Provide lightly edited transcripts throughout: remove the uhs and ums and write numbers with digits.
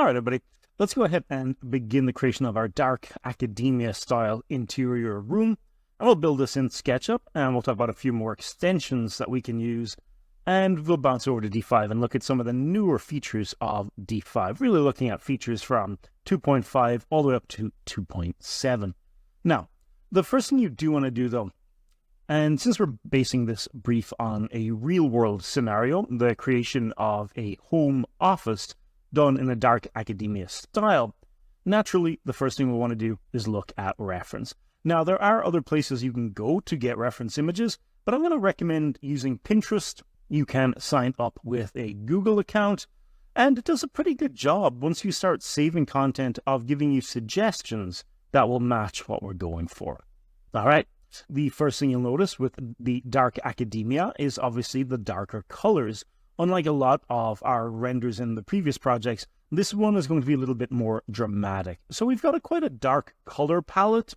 All right, everybody, let's go ahead and begin the creation of our dark academia style interior room. And we'll build this in SketchUp, and we'll talk about a few more extensions that we can use. And we'll bounce over to D5 and look at some of the newer features of D5, really looking at features from 2.5 all the way up to 2.7. Now, the first thing you do want to do, though, and since we're basing this brief on a real-world scenario, the creation of a home office done in a dark academia style, naturally, the first thing we want to do is look at reference. Now, there are other places you can go to get reference images, but I'm going to recommend using Pinterest. You can sign up with a Google account, and it does a pretty good job once you start saving content of giving you suggestions that will match what we're going for. All right, the first thing you'll notice with the dark academia is obviously the darker colors. Unlike a lot of our renders in the previous projects, this one is going to be a little bit more dramatic. So we've got quite a dark color palette.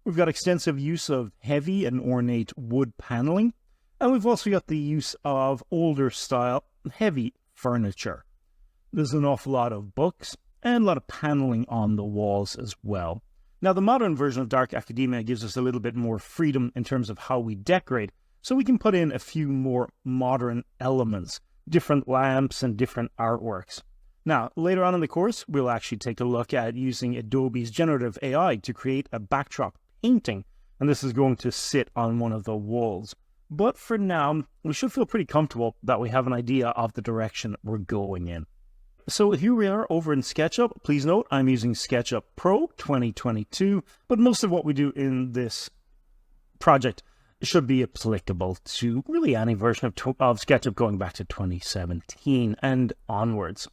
We've got extensive use of heavy and ornate wood paneling. And we've also got the use of older style heavy furniture. There's an awful lot of books and a lot of paneling on the walls as well. Now, the modern version of dark academia gives us a little bit more freedom in terms of how we decorate. So we can put in a few more modern elements, different lamps and different artworks. Now, later on in the course, we'll actually take a look at using Adobe's generative AI to create a backdrop painting, and this is going to sit on one of the walls. But for now, we should feel pretty comfortable that we have an idea of the direction we're going in. So here we are over in SketchUp. Please note, I'm using SketchUp Pro 2022, but most of what we do in this project should be applicable to really any version of SketchUp going back to 2017 and onwards.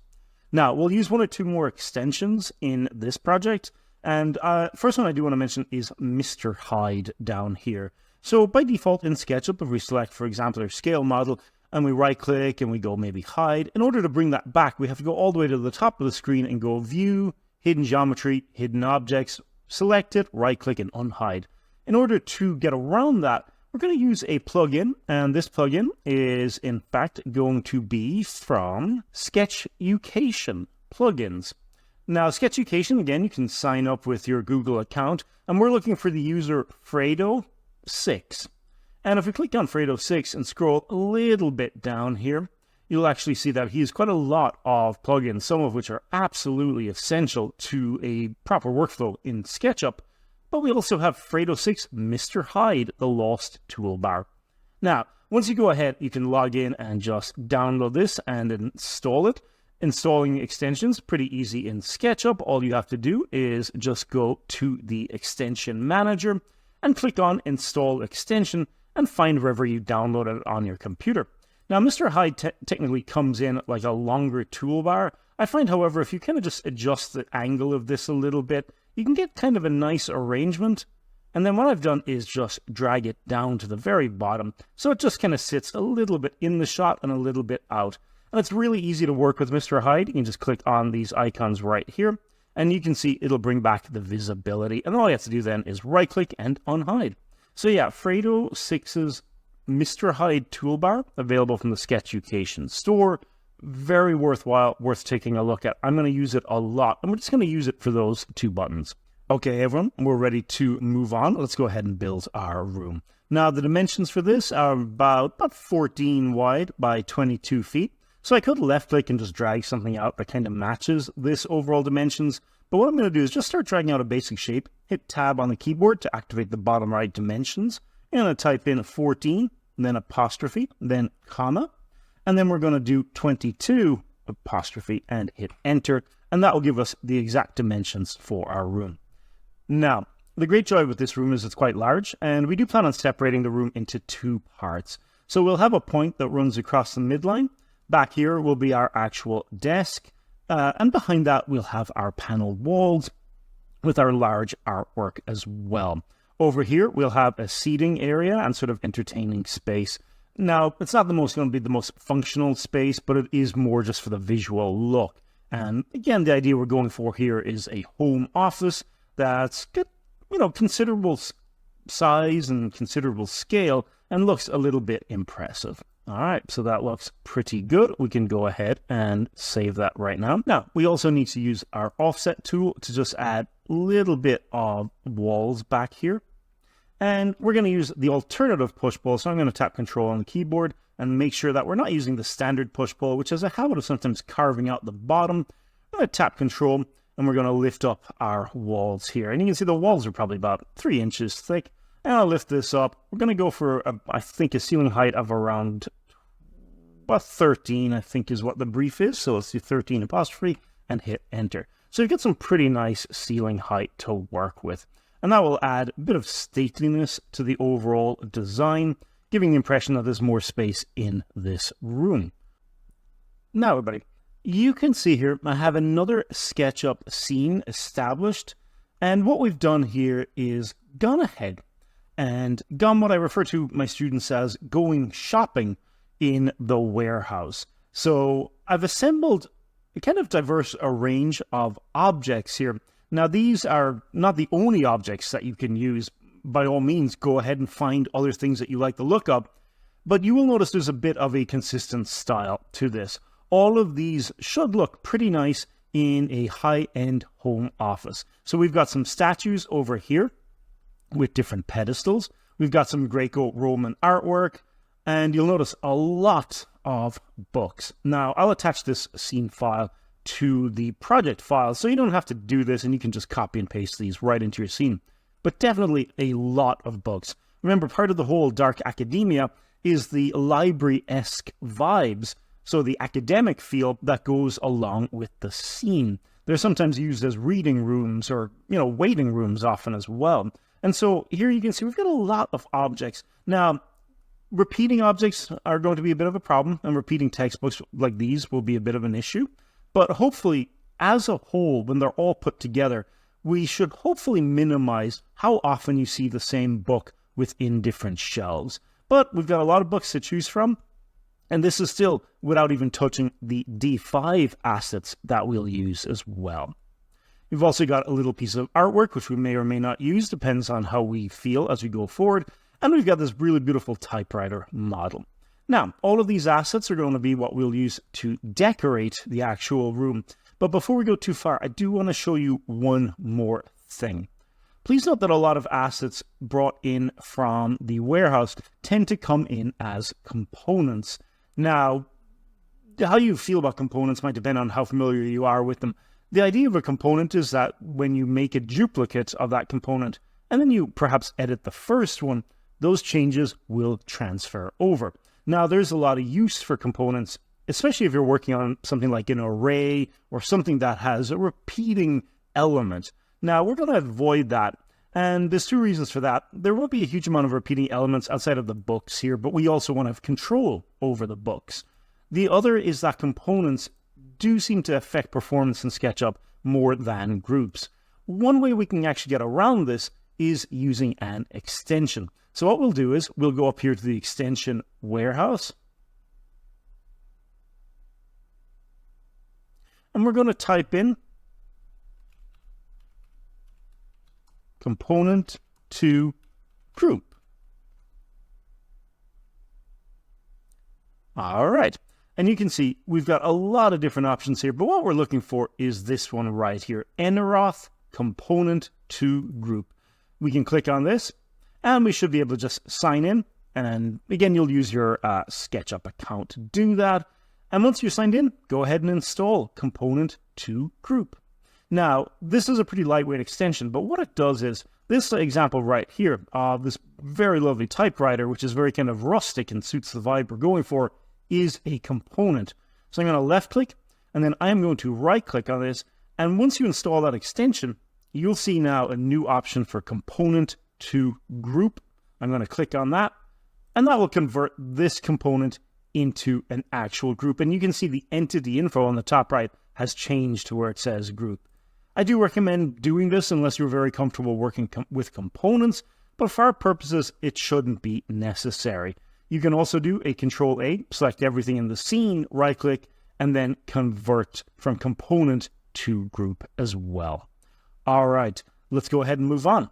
Now, we'll use one or two more extensions in this project. And first one I do want to mention is Mr. Hyde down here. So by default in SketchUp, if we select, for example, our scale model, and we right-click and we go maybe Hide, in order to bring that back, we have to go all the way to the top of the screen and go View, Hidden Geometry, Hidden Objects, select it, right-click, and unhide. In order to get around that, we're going to use a plugin, and this plugin is, in fact, going to be from Sketchucation plugins. Now, Sketchucation, again, you can sign up with your Google account, and we're looking for the user Fredo6. And if we click on Fredo6 and scroll a little bit down here, you'll actually see that he has quite a lot of plugins, some of which are absolutely essential to a proper workflow in SketchUp. But we also have Fredo6 Mr. Hyde, the Lost Toolbar. Now, once you go ahead, you can log in and just download this and install it. Installing extensions, pretty easy in SketchUp. All you have to do is just go to the extension manager and click on Install Extension and find wherever you download it on your computer. Now, Mr. Hyde technically comes in like a longer toolbar. I find, however, if you kind of just adjust the angle of this a little bit, you can get kind of a nice arrangement. And then what I've done is just drag it down to the very bottom, so it just kind of sits a little bit in the shot and a little bit out. And it's really easy to work with Mr. Hyde. You can just click on these icons right here, and you can see it'll bring back the visibility. And all you have to do then is right-click and unhide. So yeah, Fredo6's Mr. Hyde toolbar, available from the Sketchucation store. Very worthwhile, worth taking a look at. I'm going to use it a lot, and we're just going to use it for those two buttons. Okay, everyone, we're ready to move on. Let's go ahead and build our room. Now, the dimensions for this are about 14 wide by 22 feet. So I could left-click and just drag something out that kind of matches this overall dimensions. But what I'm going to do is just start dragging out a basic shape, hit Tab on the keyboard to activate the bottom right dimensions. I'm going to type in 14, then apostrophe, then comma. And then we're going to do 22 apostrophe and hit enter. And that will give us the exact dimensions for our room. Now, the great joy with this room is it's quite large, and we do plan on separating the room into two parts. So we'll have a point that runs across the midline. Back here will be our actual desk. And behind that, we'll have our paneled walls with our large artwork as well. Over here, we'll have a seating area and sort of entertaining space. Now, it's not going to be the most functional space, but it is more just for the visual look. And again, the idea we're going for here is a home office that's got, considerable size and considerable scale and looks a little bit impressive. All right, so that looks pretty good. We can go ahead and save that right now. Now, we also need to use our offset tool to just add a little bit of walls back here. And we're going to use the alternative push pull. So I'm going to tap Control on the keyboard and make sure that we're not using the standard push pull, which has a habit of sometimes carving out the bottom. I'm going to tap Control and we're going to lift up our walls here. And you can see the walls are probably about 3 inches thick. And I'll lift this up. We're going to go for, I think, a ceiling height of around about 13, I think is what the brief is. So let's do 13 apostrophe and hit enter. So you've got some pretty nice ceiling height to work with. And that will add a bit of stateliness to the overall design, giving the impression that there's more space in this room. Now, everybody, you can see here I have another SketchUp scene established. And what we've done here is gone ahead and done what I refer to my students as going shopping in the warehouse. So I've assembled a kind of diverse range of objects here. Now, these are not the only objects that you can use. By all means, go ahead and find other things that you like the look of. But you will notice there's a bit of a consistent style to this. All of these should look pretty nice in a high-end home office. So we've got some statues over here with different pedestals. We've got some Greco-Roman artwork, and you'll notice a lot of books. Now, I'll attach this scene file to the project file, so you don't have to do this, and you can just copy and paste these right into your scene. But definitely a lot of books. Remember, part of the whole dark academia is the library-esque vibes, so the academic feel that goes along with the scene. They're sometimes used as reading rooms or, waiting rooms often as well. And so here you can see we've got a lot of objects. Now, repeating objects are going to be a bit of a problem, and repeating textbooks like these will be a bit of an issue. But hopefully, as a whole, when they're all put together, we should hopefully minimize how often you see the same book within different shelves. But we've got a lot of books to choose from, and this is still without even touching the D5 assets that we'll use as well. We've also got a little piece of artwork, which we may or may not use, depends on how we feel as we go forward. And we've got this really beautiful typewriter model. Now, all of these assets are going to be what we'll use to decorate the actual room. But before we go too far, I do want to show you one more thing. Please note that a lot of assets brought in from the warehouse tend to come in as components. Now, how you feel about components might depend on how familiar you are with them. The idea of a component is that when you make a duplicate of that component, and then you perhaps edit the first one, those changes will transfer over. Now, there's a lot of use for components, especially if you're working on something like an array or something that has a repeating element. Now, we're going to avoid that, and there's 2 reasons for that. There won't be a huge amount of repeating elements outside of the books here, but we also want to have control over the books. The other is that components do seem to affect performance in SketchUp more than groups. One way we can actually get around this is using an extension. So what we'll do is we'll go up here to the extension warehouse, and we're going to type in component to group. All right. And you can see we've got a lot of different options here, but what we're looking for is this one right here, Enroth component to group. We can click on this, and we should be able to just sign in. And again, you'll use your SketchUp account to do that. And once you're signed in, go ahead and install component to group. Now, this is a pretty lightweight extension, but what it does is this example right here of this very lovely typewriter, which is very kind of rustic and suits the vibe we're going for, is a component. So I'm going to left click, and then I'm going to right click on this. And once you install that extension, you'll see now a new option for component to group. I'm going to click on that, and that will convert this component into an actual group. And you can see the entity info on the top right has changed to where it says group. I do recommend doing this unless you're very comfortable working with components, but for our purposes, it shouldn't be necessary. You can also do a Control-A, select everything in the scene, right-click, and then convert from component to group as well. All right, let's go ahead and move on.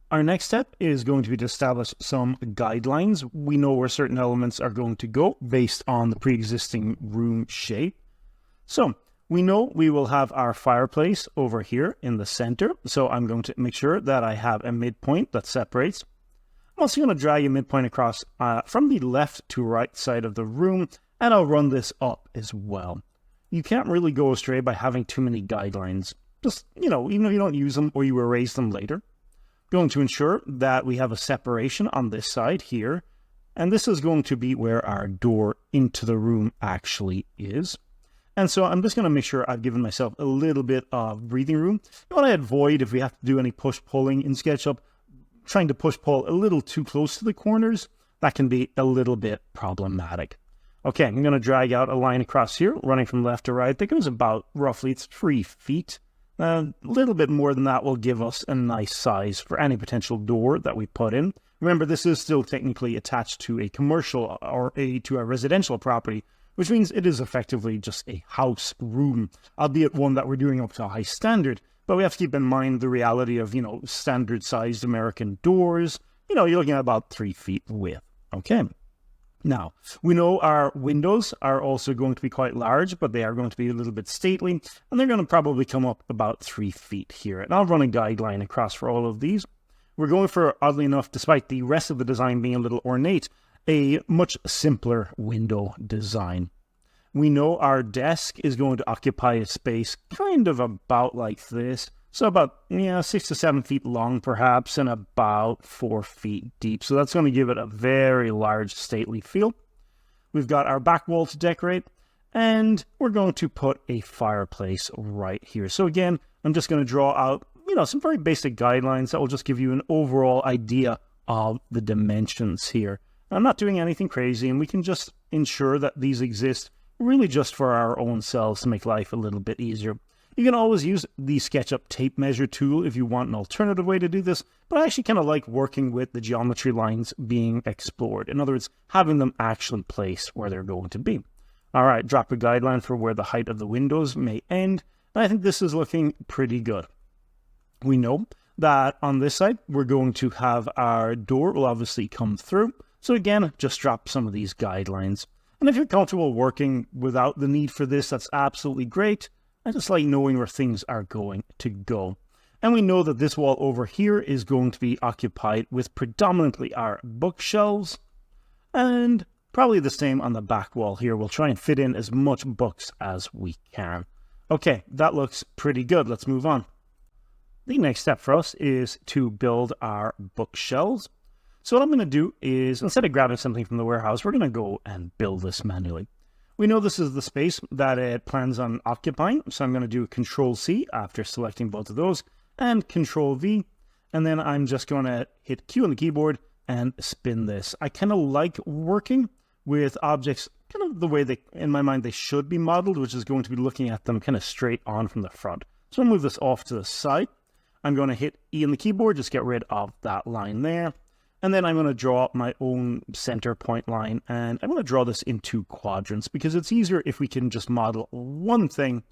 Our next step is going to be to establish some guidelines. We know where certain elements are going to go based on the pre-existing room shape. So we know we will have our fireplace over here in the center. So I'm going to make sure that I have a midpoint that separates. I'm also going to drag a midpoint across from the left to right side of the room, and I'll run this up as well. You can't really go astray by having too many guidelines. Just, even if you don't use them or you erase them later. Going to ensure that we have a separation on this side here, and this is going to be where our door into the room actually is. And so I'm just going to make sure I've given myself a little bit of breathing room. You want to avoid, if we have to do any push-pulling in SketchUp, trying to push-pull a little too close to the corners. That can be a little bit problematic. Okay, I'm going to drag out a line across here, running from left to right. That goes about roughly, it's 3 feet. A little bit more than that will give us a nice size for any potential door that we put in. Remember, this is still technically attached to a commercial or to a residential property, which means it is effectively just a house room, albeit one that we're doing up to a high standard. But we have to keep in mind the reality of, standard-sized American doors. You're looking at about 3 feet width. Okay. Now, we know our windows are also going to be quite large, but they are going to be a little bit stately, and they're going to probably come up about 3 feet here. And I'll run a guideline across for all of these. We're going for, oddly enough, despite the rest of the design being a little ornate, a much simpler window design. We know our desk is going to occupy a space kind of about like this. So about 6 to 7 feet long, perhaps, and about 4 feet deep. So that's going to give it a very large, stately feel. We've got our back wall to decorate, and we're going to put a fireplace right here. So again, I'm just going to draw out, some very basic guidelines that will just give you an overall idea of the dimensions here. I'm not doing anything crazy, and we can just ensure that these exist really just for our own selves to make life a little bit easier. You can always use the SketchUp tape measure tool if you want an alternative way to do this, but I actually kind of like working with the geometry lines being explored. In other words, having them actually place where they're going to be. All right, drop a guideline for where the height of the windows may end, and I think this is looking pretty good. We know that on this side, we're going to have our door will obviously come through. So again, just drop some of these guidelines. And if you're comfortable working without the need for this, that's absolutely great. I just like knowing where things are going to go. And we know that this wall over here is going to be occupied with predominantly our bookshelves. And probably the same on the back wall here. We'll try and fit in as much books as we can. Okay, that looks pretty good. Let's move on. The next step for us is to build our bookshelves. So what I'm going to do is, instead of grabbing something from the warehouse, we're going to go and build this manually. We know this is the space that it plans on occupying, so I'm going to do Control-C after selecting both of those, and Control-V, and then I'm just going to hit Q on the keyboard and spin this. I kind of like working with objects kind of the way they, in my mind, they should be modeled, which is going to be looking at them kind of straight on from the front. So I'll move this off to the side. I'm going to hit E on the keyboard, just get rid of that line there. And then I'm going to draw my own center point line, and I'm going to draw this in 2 quadrants because it's easier if we can just model one thing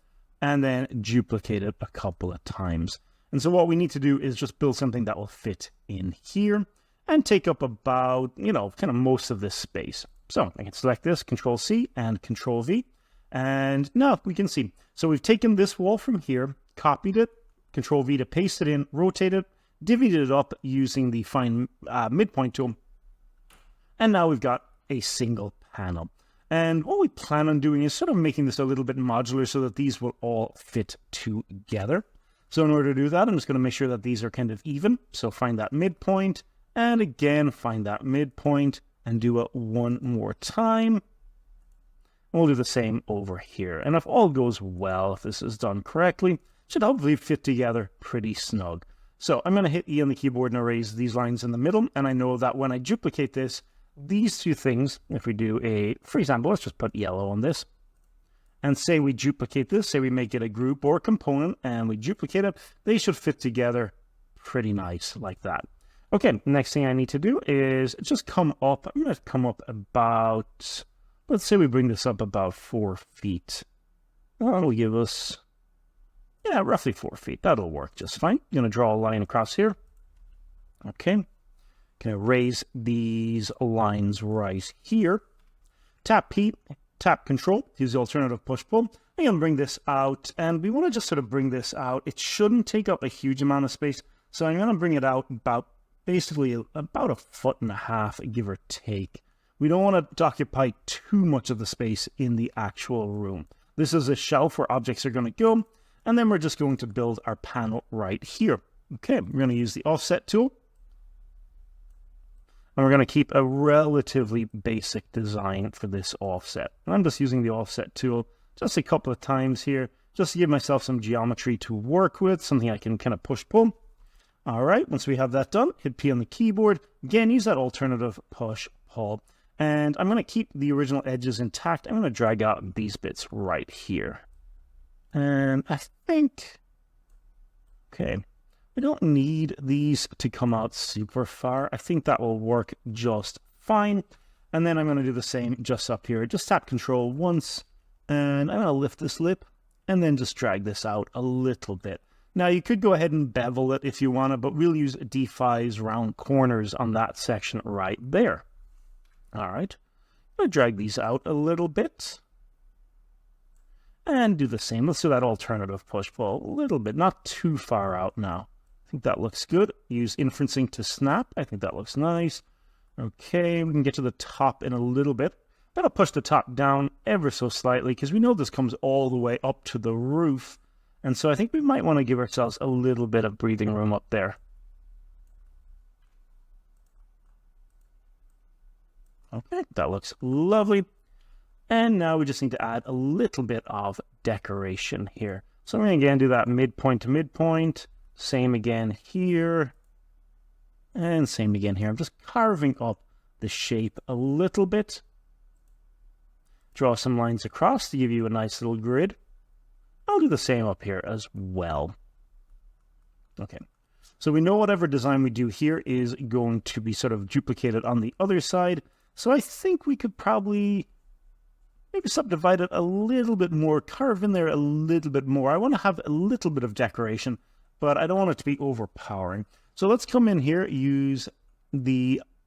and then duplicate it a couple of times. And so what we need to do is just build something that will fit in here and take up about, kind of most of this space. So I can select this, Control-C and Control-V, and now we can see. So we've taken this wall from here, copied it, Control-V to paste it in, rotate it, divvied it up using the Find Midpoint tool, and now we've got a single panel. And what we plan on doing is sort of making this a little bit modular so that these will all fit together. So in order to do that, I'm just going to make sure that these are kind of even. So find that midpoint, and again, find that midpoint, and do it one more time. And we'll do the same over here. And if all goes well, if this is done correctly, it should hopefully fit together pretty snug. So I'm going to hit E on the keyboard and erase these lines in the middle. And I know that when I duplicate this, these 2 things, if we do a, for example, let's just put yellow on this. And say we duplicate this, say we make it a group or component, and we duplicate it, they should fit together pretty nice like that. Okay, next thing I need to do is just come up. I'm going to come up about, let's say we bring this up about 4 feet. That'll give us, roughly 4 feet. That'll work just fine. I'm going to draw a line across here. Okay, can erase these lines right here. Tap P, tap Control, use the alternative push-pull. I'm going to bring this out, and we want to just sort of bring this out. It shouldn't take up a huge amount of space, so I'm going to bring it out basically about 1.5 feet, give or take. We don't want to occupy too much of the space in the actual room. This is a shelf where objects are going to go, and then we're just going to build our panel right here. Okay, we're going to use the offset tool. And we're going to keep a relatively basic design for this offset. And I'm just using the offset tool just a couple of times here, just to give myself some geometry to work with, something I can kind of push-pull. All right, once we have that done, hit P on the keyboard. Again, use that alternative push-pull. And I'm going to keep the original edges intact. I'm going to drag out these bits right here. And I think, okay, we don't need these to come out super far. I think that will work just fine. And then I'm going to do the same just up here. Just tap Control once, and I'm going to lift this lip, and then just drag this out a little bit. Now, you could go ahead and bevel it if you want to, but we'll use D5's round corners on that section right there. All right, I'm going to drag these out a little bit. And do the same. Let's do that alternative push-pull a little bit, not too far out now. I think that looks good. Use inferencing to snap. I think that looks nice. Okay, we can get to the top in a little bit. I'm going to push the top down ever so slightly because we know this comes all the way up to the roof. And so I think we might want to give ourselves a little bit of breathing room up there. Okay, that looks lovely. And now we just need to add a little bit of decoration here. So I'm going to again do that midpoint to midpoint. Same again here. And same again here. I'm just carving up the shape a little bit. Draw some lines across to give you a nice little grid. I'll do the same up here as well. Okay. So we know whatever design we do here is going to be sort of duplicated on the other side. So I think we could probably maybe subdivide it a little bit more, carve in there a little bit more. I want to have a little bit of decoration, but I don't want it to be overpowering. So let's come in here,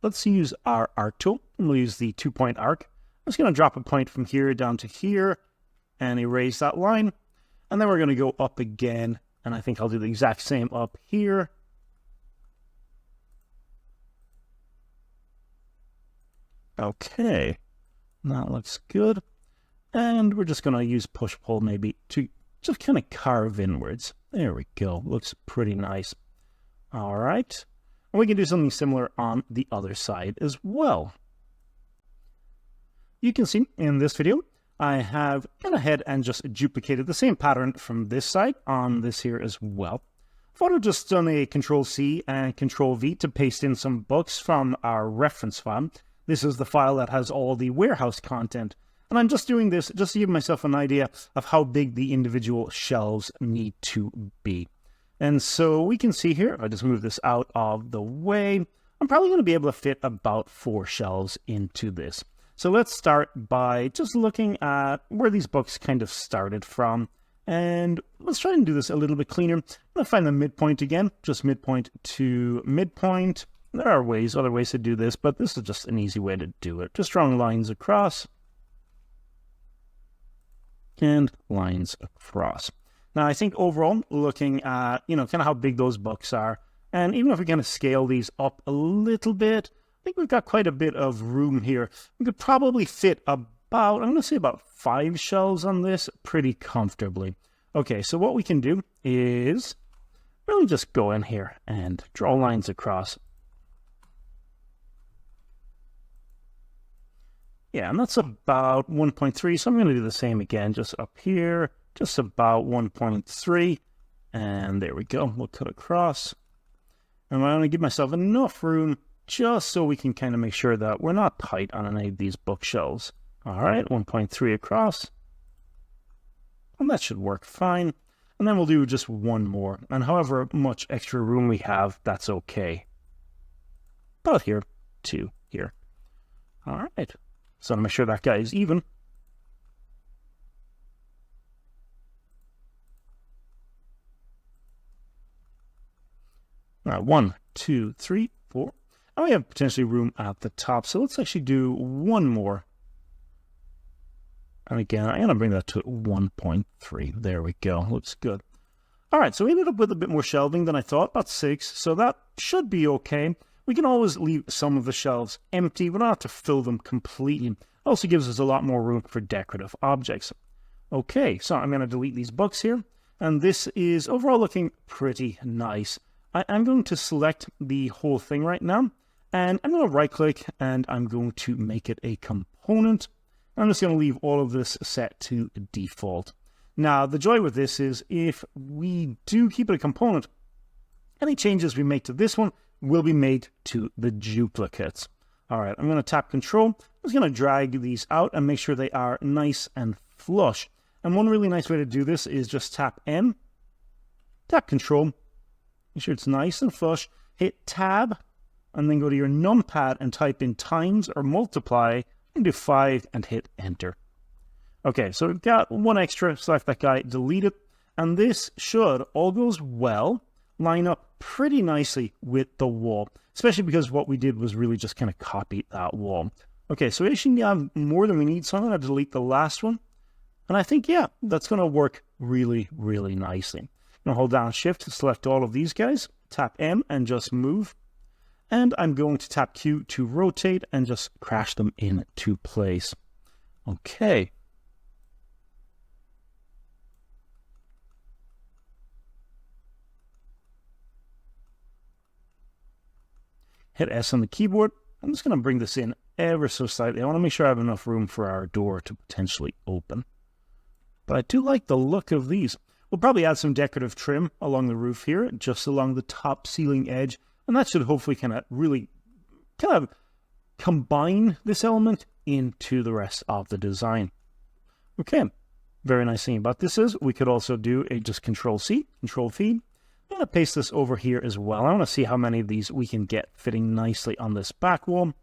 let's use our arc tool, and we'll use the 2-point arc. I'm just going to drop a point from here down to here and erase that line. And then we're going to go up again, and I think I'll do the exact same up here. Okay, that looks good. And we're just going to use push-pull maybe to just kind of carve inwards. There we go. Looks pretty nice. All right. And we can do something similar on the other side as well. You can see in this video, I have gone ahead and just duplicated the same pattern from this side on this here as well. I've just done a Control-C and Control-V to paste in some books from our reference file. This is the file that has all the warehouse content. And I'm just doing this just to give myself an idea of how big the individual shelves need to be. And so we can see here, if I just move this out of the way, I'm probably going to be able to fit about 4 shelves into this. So let's start by just looking at where these books kind of started from. And let's try and do this a little bit cleaner. I'm going to find the midpoint again, just midpoint to midpoint. There are other ways to do this, but this is just an easy way to do it. Just drawing lines across. And lines across. Now, I think overall, looking at, kind of how big those books are, and even if we kind of scale these up a little bit, I think we've got quite a bit of room here. We could probably fit about, I'm going to say about 5 shelves on this pretty comfortably. Okay, so what we can do is really just go in here and draw lines across. Yeah, and that's about 1.3, so I'm going to do the same again, just up here, just about 1.3, and there we go. We'll cut across. And I'm going to give myself enough room just so we can kind of make sure that we're not tight on any of these bookshelves. All right, 1.3 across. And that should work fine. And then we'll do just one more. And however much extra room we have, that's okay. About here to here. All right. So to make sure that guy is even. All right, 1, 2, 3. 4. And we have potentially room at the top. So let's actually do one more. And again, I'm going to bring that to 1.3. There we go. Looks good. All right, so we ended up with a bit more shelving than I thought, about 6. So that should be okay. We can always leave some of the shelves empty. We don't have to fill them completely. It also gives us a lot more room for decorative objects. Okay, so I'm going to delete these books here. And this is overall looking pretty nice. I'm going to select the whole thing right now. And I'm going to right-click, and I'm going to make it a component. I'm just going to leave all of this set to default. Now, the joy with this is if we do keep it a component, any changes we make to this one will be made to the duplicates. All right, I'm going to tap Control. I'm just going to drag these out and make sure they are nice and flush. And one really nice way to do this is just tap M, tap Control, make sure it's nice and flush, hit Tab, and then go to your numpad and type in times or multiply, and do 5 and hit Enter. Okay, so we've got one extra, select that guy, delete it, and this should, all goes well, line up pretty nicely with the wall, especially because what we did was really just kind of copy that wall. Okay, so we actually have more than we need, so I'm going to delete the last one. And I think, yeah, that's going to work really, really nicely. I'm going to hold down Shift to select all of these guys, tap M and just move. And I'm going to tap Q to rotate and just crash them into place. Okay. Hit S on the keyboard. I'm just going to bring this in ever so slightly. I want to make sure I have enough room for our door to potentially open. But I do like the look of these. We'll probably add some decorative trim along the roof here, just along the top ceiling edge. And that should hopefully kind of combine this element into the rest of the design. Okay, very nice thing about this is we could also do a just Control-C, Control-V. I'm going to paste this over here as well. I want to see how many of these we can get fitting nicely on this back wall.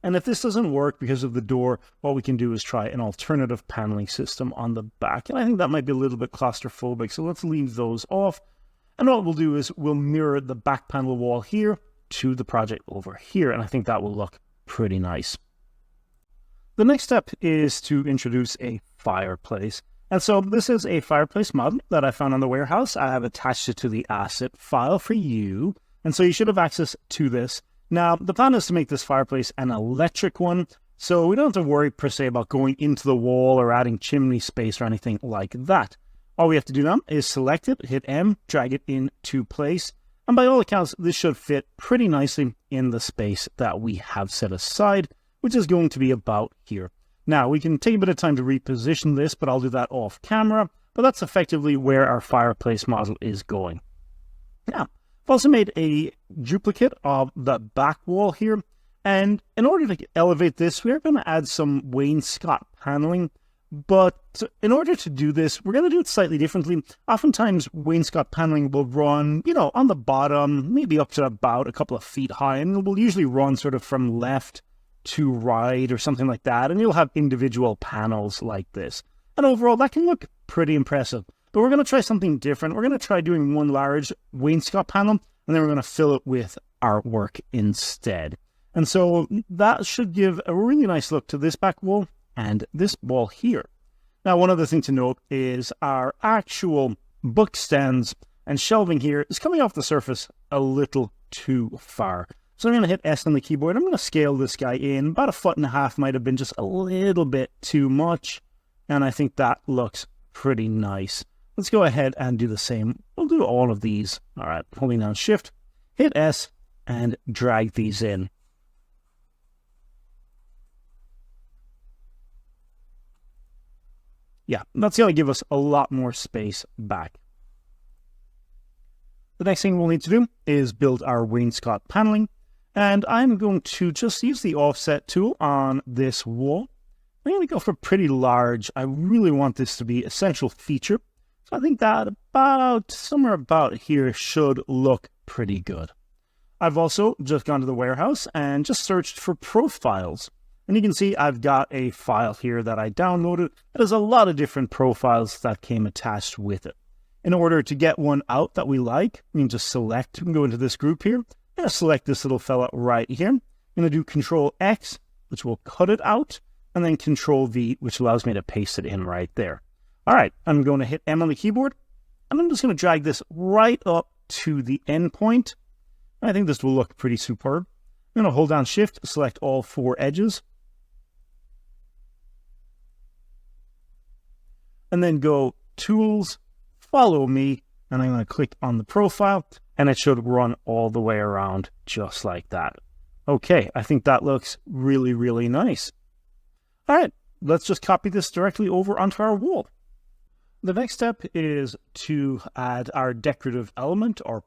And if this doesn't work because of the door, what we can do is try an alternative paneling system on the back. And I think that might be a little bit claustrophobic, so let's leave those off. And what we'll do is we'll mirror the back panel wall here to the project over here, and I think that will look pretty nice. The next step is to introduce a fireplace. And so this is a fireplace model that I found on the warehouse. I have attached it to the asset file for you, and so you should have access to this. Now, the plan is to make this fireplace an electric one, so we don't have to worry per se about going into the wall or adding chimney space or anything like that. All we have to do now is select it, hit M, drag it into place, and by all accounts, this should fit pretty nicely in the space that we have set aside, which is going to be about here. Now, we can take a bit of time to reposition this, but I'll do that off camera, but that's effectively where our fireplace model is going. Now, I've also made a duplicate of the back wall here, and in order to elevate this, we're going to add some wainscot paneling. But in order to do this, we're going to do it slightly differently. Oftentimes, wainscot paneling will run, on the bottom, maybe up to about a couple of feet high, and it will usually run sort of from left to right or something like that, and you'll have individual panels like this. And overall, that can look pretty impressive. But we're going to try something different. We're going to try doing one large wainscot panel, and then we're going to fill it with artwork instead. And so that should give a really nice look to this back wall and this wall here. Now, one other thing to note is our actual book stands and shelving here is coming off the surface a little too far. So I'm going to hit S on the keyboard. I'm going to scale this guy in. About 1.5 feet might have been just a little bit too much. And I think that looks pretty nice. Let's go ahead and do the same. We'll do all of these. All right, holding down Shift, hit S, and drag these in. Yeah, that's going to give us a lot more space back. The next thing we'll need to do is build our wainscot paneling. And I'm going to just use the offset tool on this wall. I'm going to go for pretty large. I really want this to be a central feature. So I think that somewhere about here should look pretty good. I've also just gone to the warehouse and just searched for profiles. And you can see I've got a file here that I downloaded. There's a lot of different profiles that came attached with it. In order to get one out that we like, we can just select and go into this group here. I'm going to select this little fella right here. I'm going to do Control X, which will cut it out, and then Control V, which allows me to paste it in right there. All right, I'm going to hit M on the keyboard, and I'm just going to drag this right up to the end point. I think this will look pretty superb. I'm going to hold down Shift, select all 4 edges, and then go Tools, Follow Me, and I'm going to click on the profile, and it should run all the way around just like that. Okay, I think that looks really, really nice. All right, let's just copy this directly over onto our wall. The next step is to add our decorative element or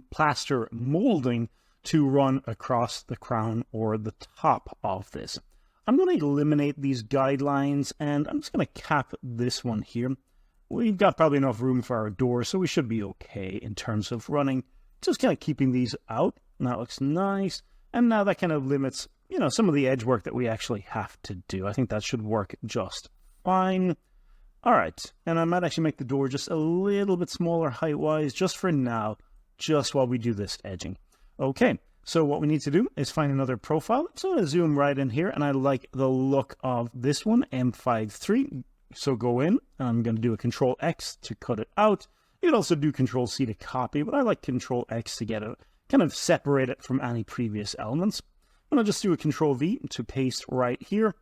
plaster molding to run across the crown or the top of this. I'm going to eliminate these guidelines, and I'm just going to cap this one here. We've got probably enough room for our door, so we should be okay in terms of running. Just kind of keeping these out, and that looks nice. And now that kind of limits, some of the edge work that we actually have to do. I think that should work just fine. All right, and I might actually make the door just a little bit smaller height-wise, just for now, just while we do this edging. Okay, so what we need to do is find another profile. So I'm going to zoom right in here, and I like the look of this one, M53. So go in, and I'm going to do a Control X to cut it out. You can also do Control C to copy, but I like Control X to get it, kind of separate it from any previous elements. I'm going to just do a Control V to paste right here.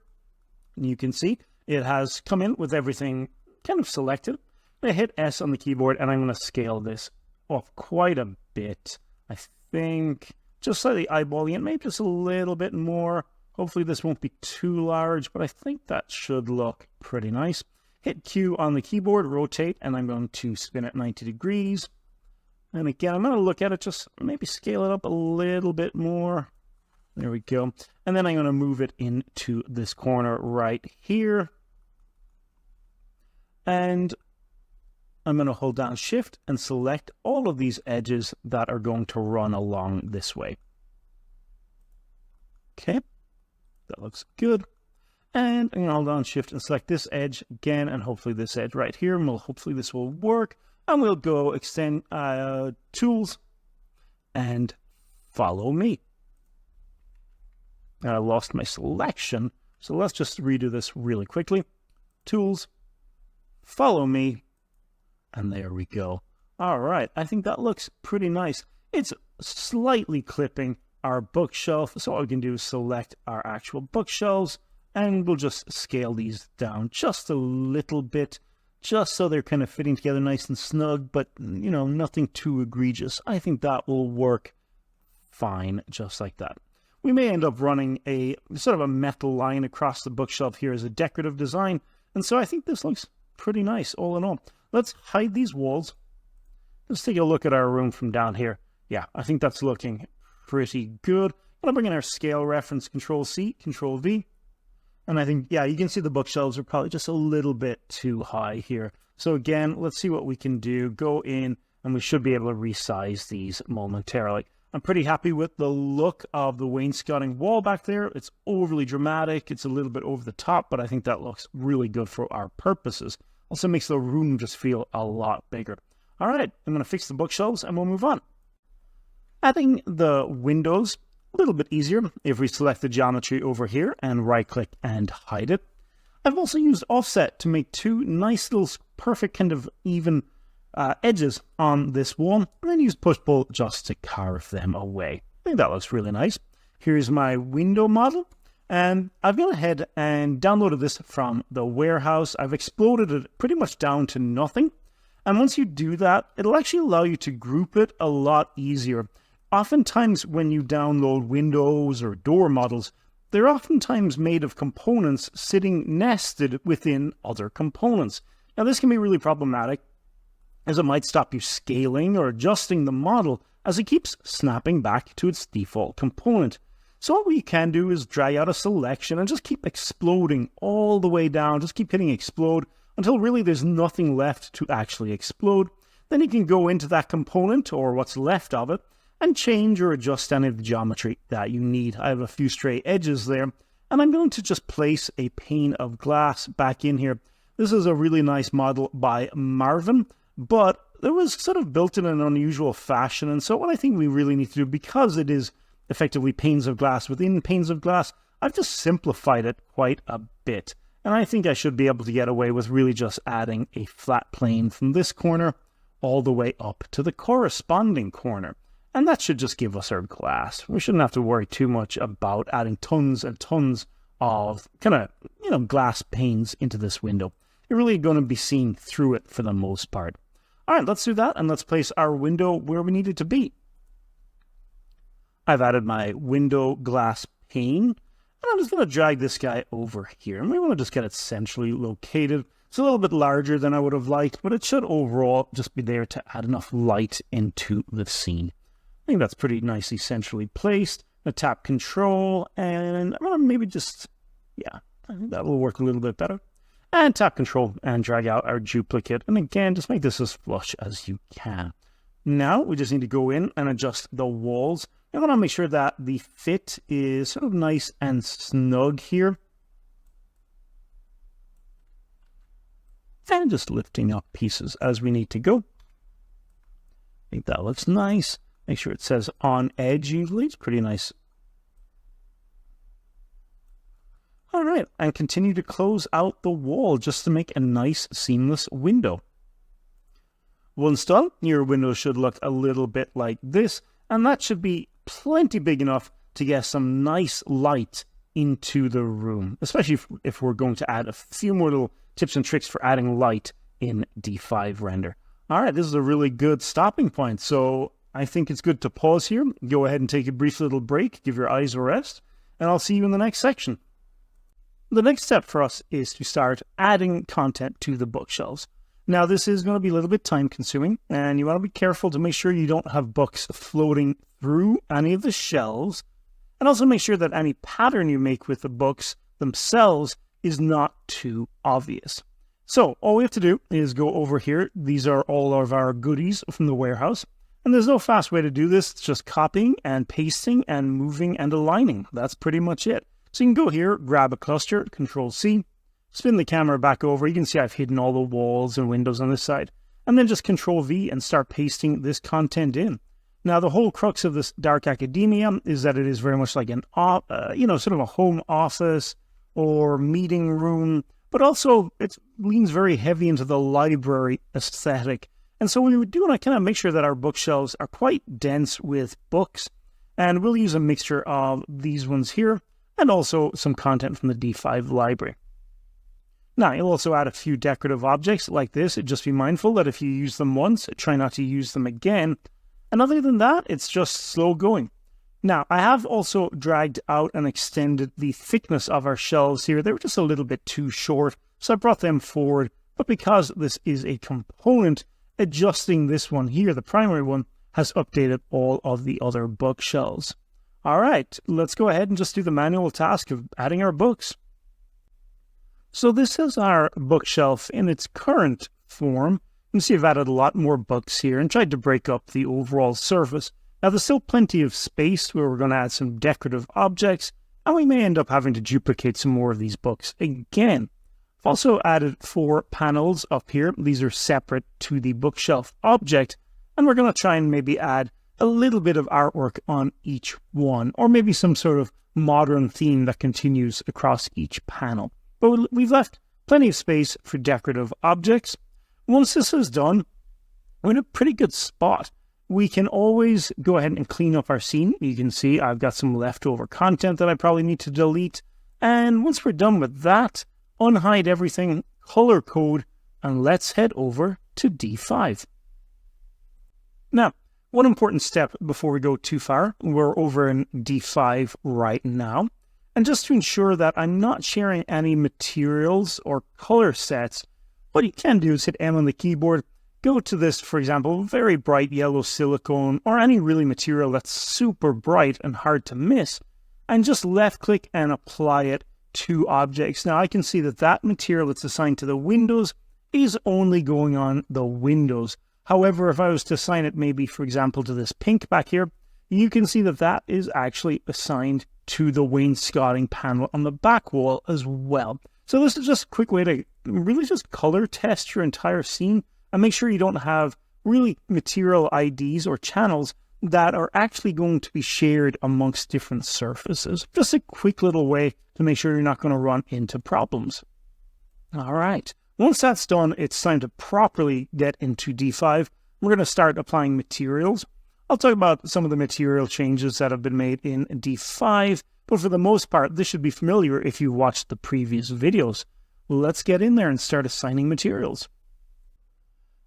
And you can see it has come in with everything kind of selected. I hit S on the keyboard, and I'm going to scale this off quite a bit. I think just slightly eyeballing it, maybe just a little bit more. Hopefully this won't be too large, but I think that should look pretty nice. Hit Q on the keyboard, rotate, and I'm going to spin it 90 degrees. And again, I'm going to look at it, just maybe scale it up a little bit more. There we go. And then I'm going to move it into this corner right here. And I'm going to hold down Shift and select all of these edges that are going to run along this way. Okay, that looks good. And I'm going to hold down Shift and select this edge again, and hopefully this edge right here. And hopefully this will work. And we'll go Extend Tools and Follow Me. And I lost my selection, so let's just redo this really quickly. Tools, Follow Me, and there we go. All right, I think that looks pretty nice. It's slightly clipping our bookshelf, so what we can do is select our actual bookshelves, and we'll just scale these down just a little bit, just so they're kind of fitting together nice and snug, but, nothing too egregious. I think that will work fine, just like that. We may end up running a sort of a metal line across the bookshelf here as a decorative design, and so I think this looks pretty nice all in all. Let's hide these walls. Let's take a look at our room from down here. Yeah, I think that's looking pretty good. I'm going to bring in our scale reference, Control C, Control V. And I think, yeah, you can see the bookshelves are probably just a little bit too high here. So again, let's see what we can do. Go in, and we should be able to resize these momentarily. I'm pretty happy with the look of the wainscoting wall back there. It's overly dramatic. It's a little bit over the top, but I think that looks really good for our purposes. Also makes the room just feel a lot bigger. All right, I'm going to fix the bookshelves, and we'll move on. Adding the windows, a little bit easier if we select the geometry over here and right-click and hide it. I've also used offset to make two nice little perfect kind of even edges on this wall, and then use push-pull just to carve them away. I think that looks really nice. Here's my window model, and I've gone ahead and downloaded this from the warehouse. I've exploded it pretty much down to nothing, and once you do that, it'll actually allow you to group it a lot easier. Oftentimes when you download windows or door models, they're oftentimes made of components sitting nested within other components. Now this can be really problematic, as it might stop you scaling or adjusting the model as it keeps snapping back to its default component. So what we can do is drag out a selection and just keep exploding all the way down. Just keep hitting explode until really there's nothing left to actually explode. Then you can go into that component or what's left of it and change or adjust any of the geometry that you need. I have a few stray edges there, and I'm going to just place a pane of glass back in here. This is a really nice model by Marvin, but it was sort of built in an unusual fashion. And so what I think we really need to do, because it is effectively panes of glass within panes of glass, I've just simplified it quite a bit. And I think I should be able to get away with really just adding a flat plane from this corner all the way up to the corresponding corner. And that should just give us our glass. We shouldn't have to worry too much about adding tons and tons of kind of, glass panes into this window. You're really going to be seeing through it for the most part. All right, let's do that, and let's place our window where we need it to be. I've added my window glass pane, and I'm just going to drag this guy over here. And we want to just get it centrally located. It's a little bit larger than I would have liked, but it should overall just be there to add enough light into the scene. I think that's pretty nicely centrally placed. I tap Control, and I'm going to maybe just, I think that will work a little bit better. And tap Control and drag out our duplicate. And again, just make this as flush as you can. Now we just need to go in and adjust the walls. I want to make sure that the fit is sort of nice and snug here. And just lifting up pieces as we need to go. I think that looks nice. Make sure it says on edge usually. It's pretty nice. All right, and continue to close out the wall just to make a nice seamless window. Once done, your window should look a little bit like this, and that should be plenty big enough to get some nice light into the room, especially if we're going to add a few more little tips and tricks for adding light in D5 render. All right, this is a really good stopping point, so I think it's good to pause here, go ahead and take a brief little break, give your eyes a rest, and I'll see you in the next section. The next step for us is to start adding content to the bookshelves. Now, this is going to be a little bit time consuming, and you want to be careful to make sure you don't have books floating through any of the shelves, and also make sure that any pattern you make with the books themselves is not too obvious. So all we have to do is go over here. These are all of our goodies from the warehouse, and there's no fast way to do this. It's just copying and pasting and moving and aligning. That's pretty much it. So you can go here, grab a cluster, Control-C, spin the camera back over. You can see I've hidden all the walls and windows on this side. And then just Control-V and start pasting this content in. Now, the whole crux of this dark academia is that it is very much like an, sort of a home office or meeting room, but also it leans very heavy into the library aesthetic. And so what we do want to kind of make sure that our bookshelves are quite dense with books. And we'll use a mixture of these ones here, and also some content from the D5 library. Now, you'll also add a few decorative objects like this. Just be mindful that if you use them once, try not to use them again. And other than that, it's just slow going. Now, I have also dragged out and extended the thickness of our shelves here. They were just a little bit too short, so I brought them forward. But because this is a component, adjusting this one here, the primary one, has updated all of the other bookshelves. All right, let's go ahead and just do the manual task of adding our books. So this is our bookshelf in its current form. You can see I've added a lot more books here and tried to break up the overall surface. Now there's still plenty of space where we're going to add some decorative objects, and we may end up having to duplicate some more of these books again. I've also added 4 panels up here. These are separate to the bookshelf object, and we're going to try and maybe add a little bit of artwork on each one, or maybe some sort of modern theme that continues across each panel. But we've left plenty of space for decorative objects. Once this is done, we're in a pretty good spot. We can always go ahead and clean up our scene. You can see I've got some leftover content that I probably need to delete. And once we're done with that, unhide everything, color code, and let's head over to D5. Now, one important step before we go too far, we're over in D5 right now. And just to ensure that I'm not sharing any materials or color sets, what you can do is hit M on the keyboard, go to this, for example, very bright yellow silicone, or any really material that's super bright and hard to miss, and just left click and apply it to objects. Now I can see that that material that's assigned to the windows is only going on the windows. However, if I was to assign it maybe, for example, to this pink back here, you can see that that is actually assigned to the wainscoting panel on the back wall as well. So this is just a quick way to really just color test your entire scene and make sure you don't have really material IDs or channels that are actually going to be shared amongst different surfaces. Just a quick little way to make sure you're not going to run into problems. All right, once that's done, it's time to properly get into D5. We're going to start applying materials. I'll talk about some of the material changes that have been made in D5, but for the most part, this should be familiar if you watched the previous videos. Let's get in there and start assigning materials.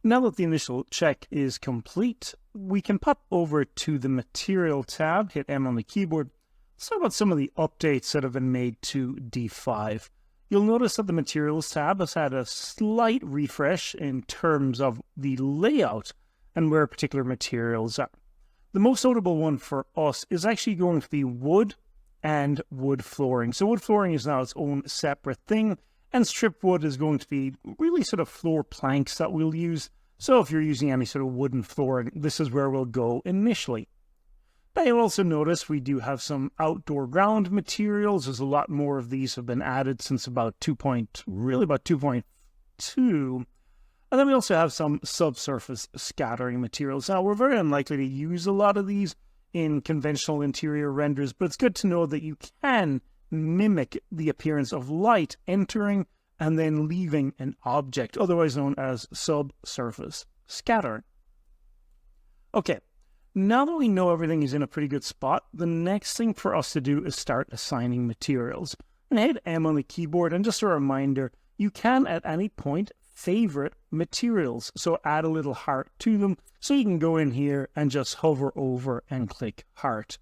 Now that the initial check is complete, we can pop over to the Material tab, hit M on the keyboard. Let's talk about some of the updates that have been made to D5. You'll notice that the Materials tab has had a slight refresh in terms of the layout and where particular materials are. The most notable one for us is actually going to be wood and wood flooring. So wood flooring is now its own separate thing, and strip wood is going to be really sort of floor planks that we'll use. So if you're using any sort of wooden flooring, this is where we'll go initially. Now you'll also notice we do have some outdoor ground materials. There's a lot more of these have been added since about 2.2. And then we also have some subsurface scattering materials. Now we're very unlikely to use a lot of these in conventional interior renders, but it's good to know that you can mimic the appearance of light entering and then leaving an object, otherwise known as subsurface scattering. Okay, now that we know everything is in a pretty good spot, the next thing for us to do is start assigning materials. And hit M on the keyboard, and just a reminder, you can at any point favorite materials, so add a little heart to them, so you can go in here and just hover over and click heart.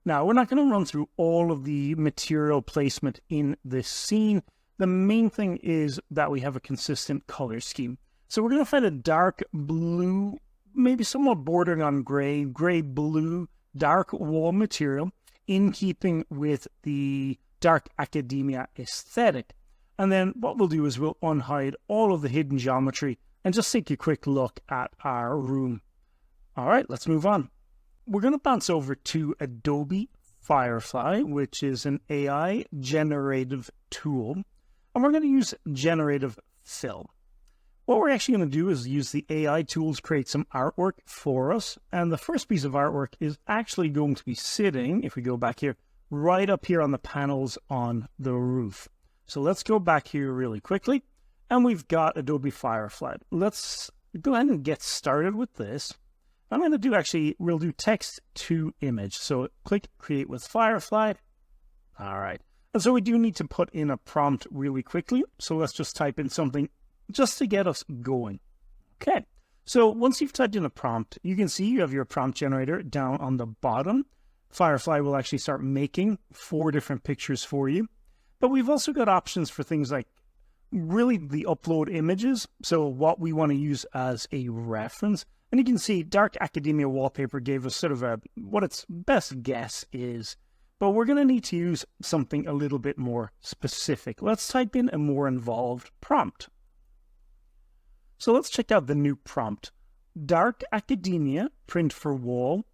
Now, we're not going to run through all of the material placement in this scene. The main thing is that we have a consistent color scheme. So we're going to find a dark blue, maybe somewhat bordering on gray blue, dark wall material in keeping with the dark academia aesthetic. And then what we'll do is we'll unhide all of the hidden geometry and just take a quick look at our room. All right, let's move on. We're going to bounce over to Adobe Firefly, which is an AI generative tool. And we're going to use generative fill. What we're actually going to do is use the AI tools to create some artwork for us. And the first piece of artwork is actually going to be sitting, if we go back here, right up here on the panels on the roof. So let's go back here really quickly. And we've got Adobe Firefly. Let's go ahead and get started with this. I'm going to do we'll do text to image. So click create with Firefly. All right. And so we do need to put in a prompt really quickly. So let's just type in something just to get us going. Okay. So once you've typed in a prompt, you can see you have your prompt generator down on the bottom. Firefly will actually start making 4 different pictures for you. But we've also got options for things like really the upload images. So what we want to use as a reference. And you can see Dark Academia Wallpaper gave us sort of what its best guess is. But we're going to need to use something a little bit more specific. Let's type in a more involved prompt. So let's check out the new prompt. Dark Academia, print for wall,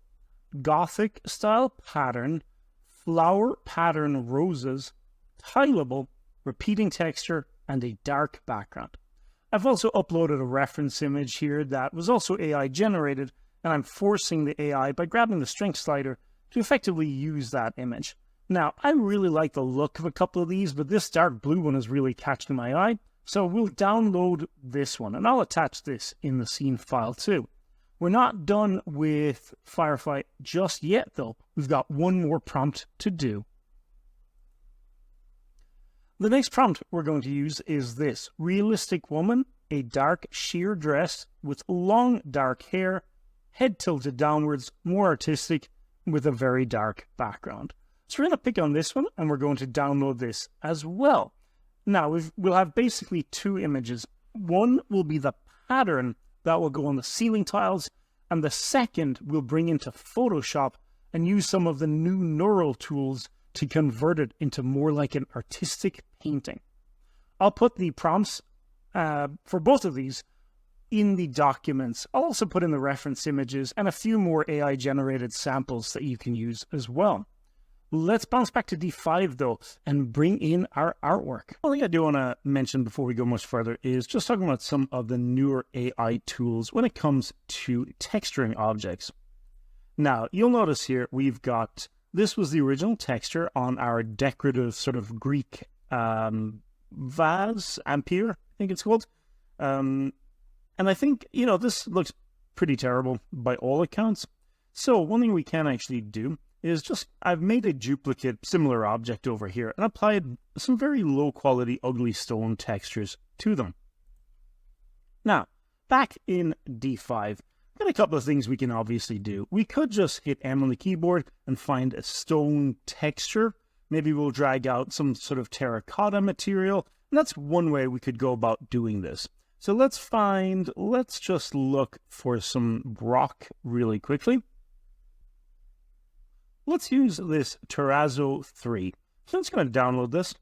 Gothic style pattern, flower pattern roses, tileable, repeating texture, and a dark background. I've also uploaded a reference image here that was also AI generated, and I'm forcing the AI by grabbing the strength slider to effectively use that image. Now, I really like the look of a couple of these, but this dark blue one is really catching my eye, so we'll download this one, and I'll attach this in the scene file too. We're not done with Firefly just yet, though. We've got one more prompt to do. The next prompt we're going to use is this. Realistic woman, a dark sheer dress with long dark hair, head tilted downwards, more artistic, with a very dark background. So we're going to pick on this one, and we're going to download this as well. Now, we'll have basically 2 images. One will be the pattern that will go on the ceiling tiles, and the second we'll bring into Photoshop and use some of the new neural tools to convert it into more like an artistic painting. I'll put the prompts for both of these in the documents. I'll also put in the reference images and a few more AI generated samples that you can use as well. Let's bounce back to D5 though and bring in our artwork. One thing I do want to mention before we go much further is just talking about some of the newer AI tools when it comes to texturing objects. Now, you'll notice here we've got, this was the original texture on our decorative sort of Greek vase, ampere, I think it's called. And I think, you know, this looks pretty terrible by all accounts. So one thing we can actually do is just, I've made a duplicate similar object over here and applied some very low quality ugly stone textures to them. Now, back in D5, got a couple of things we can obviously do. We could just hit M on the keyboard and find a stone texture. Maybe we'll drag out some sort of terracotta material. And that's one way we could go about doing this. So let's just look for some rock really quickly. Let's use this Terrazzo 3. So I'm just going to download this.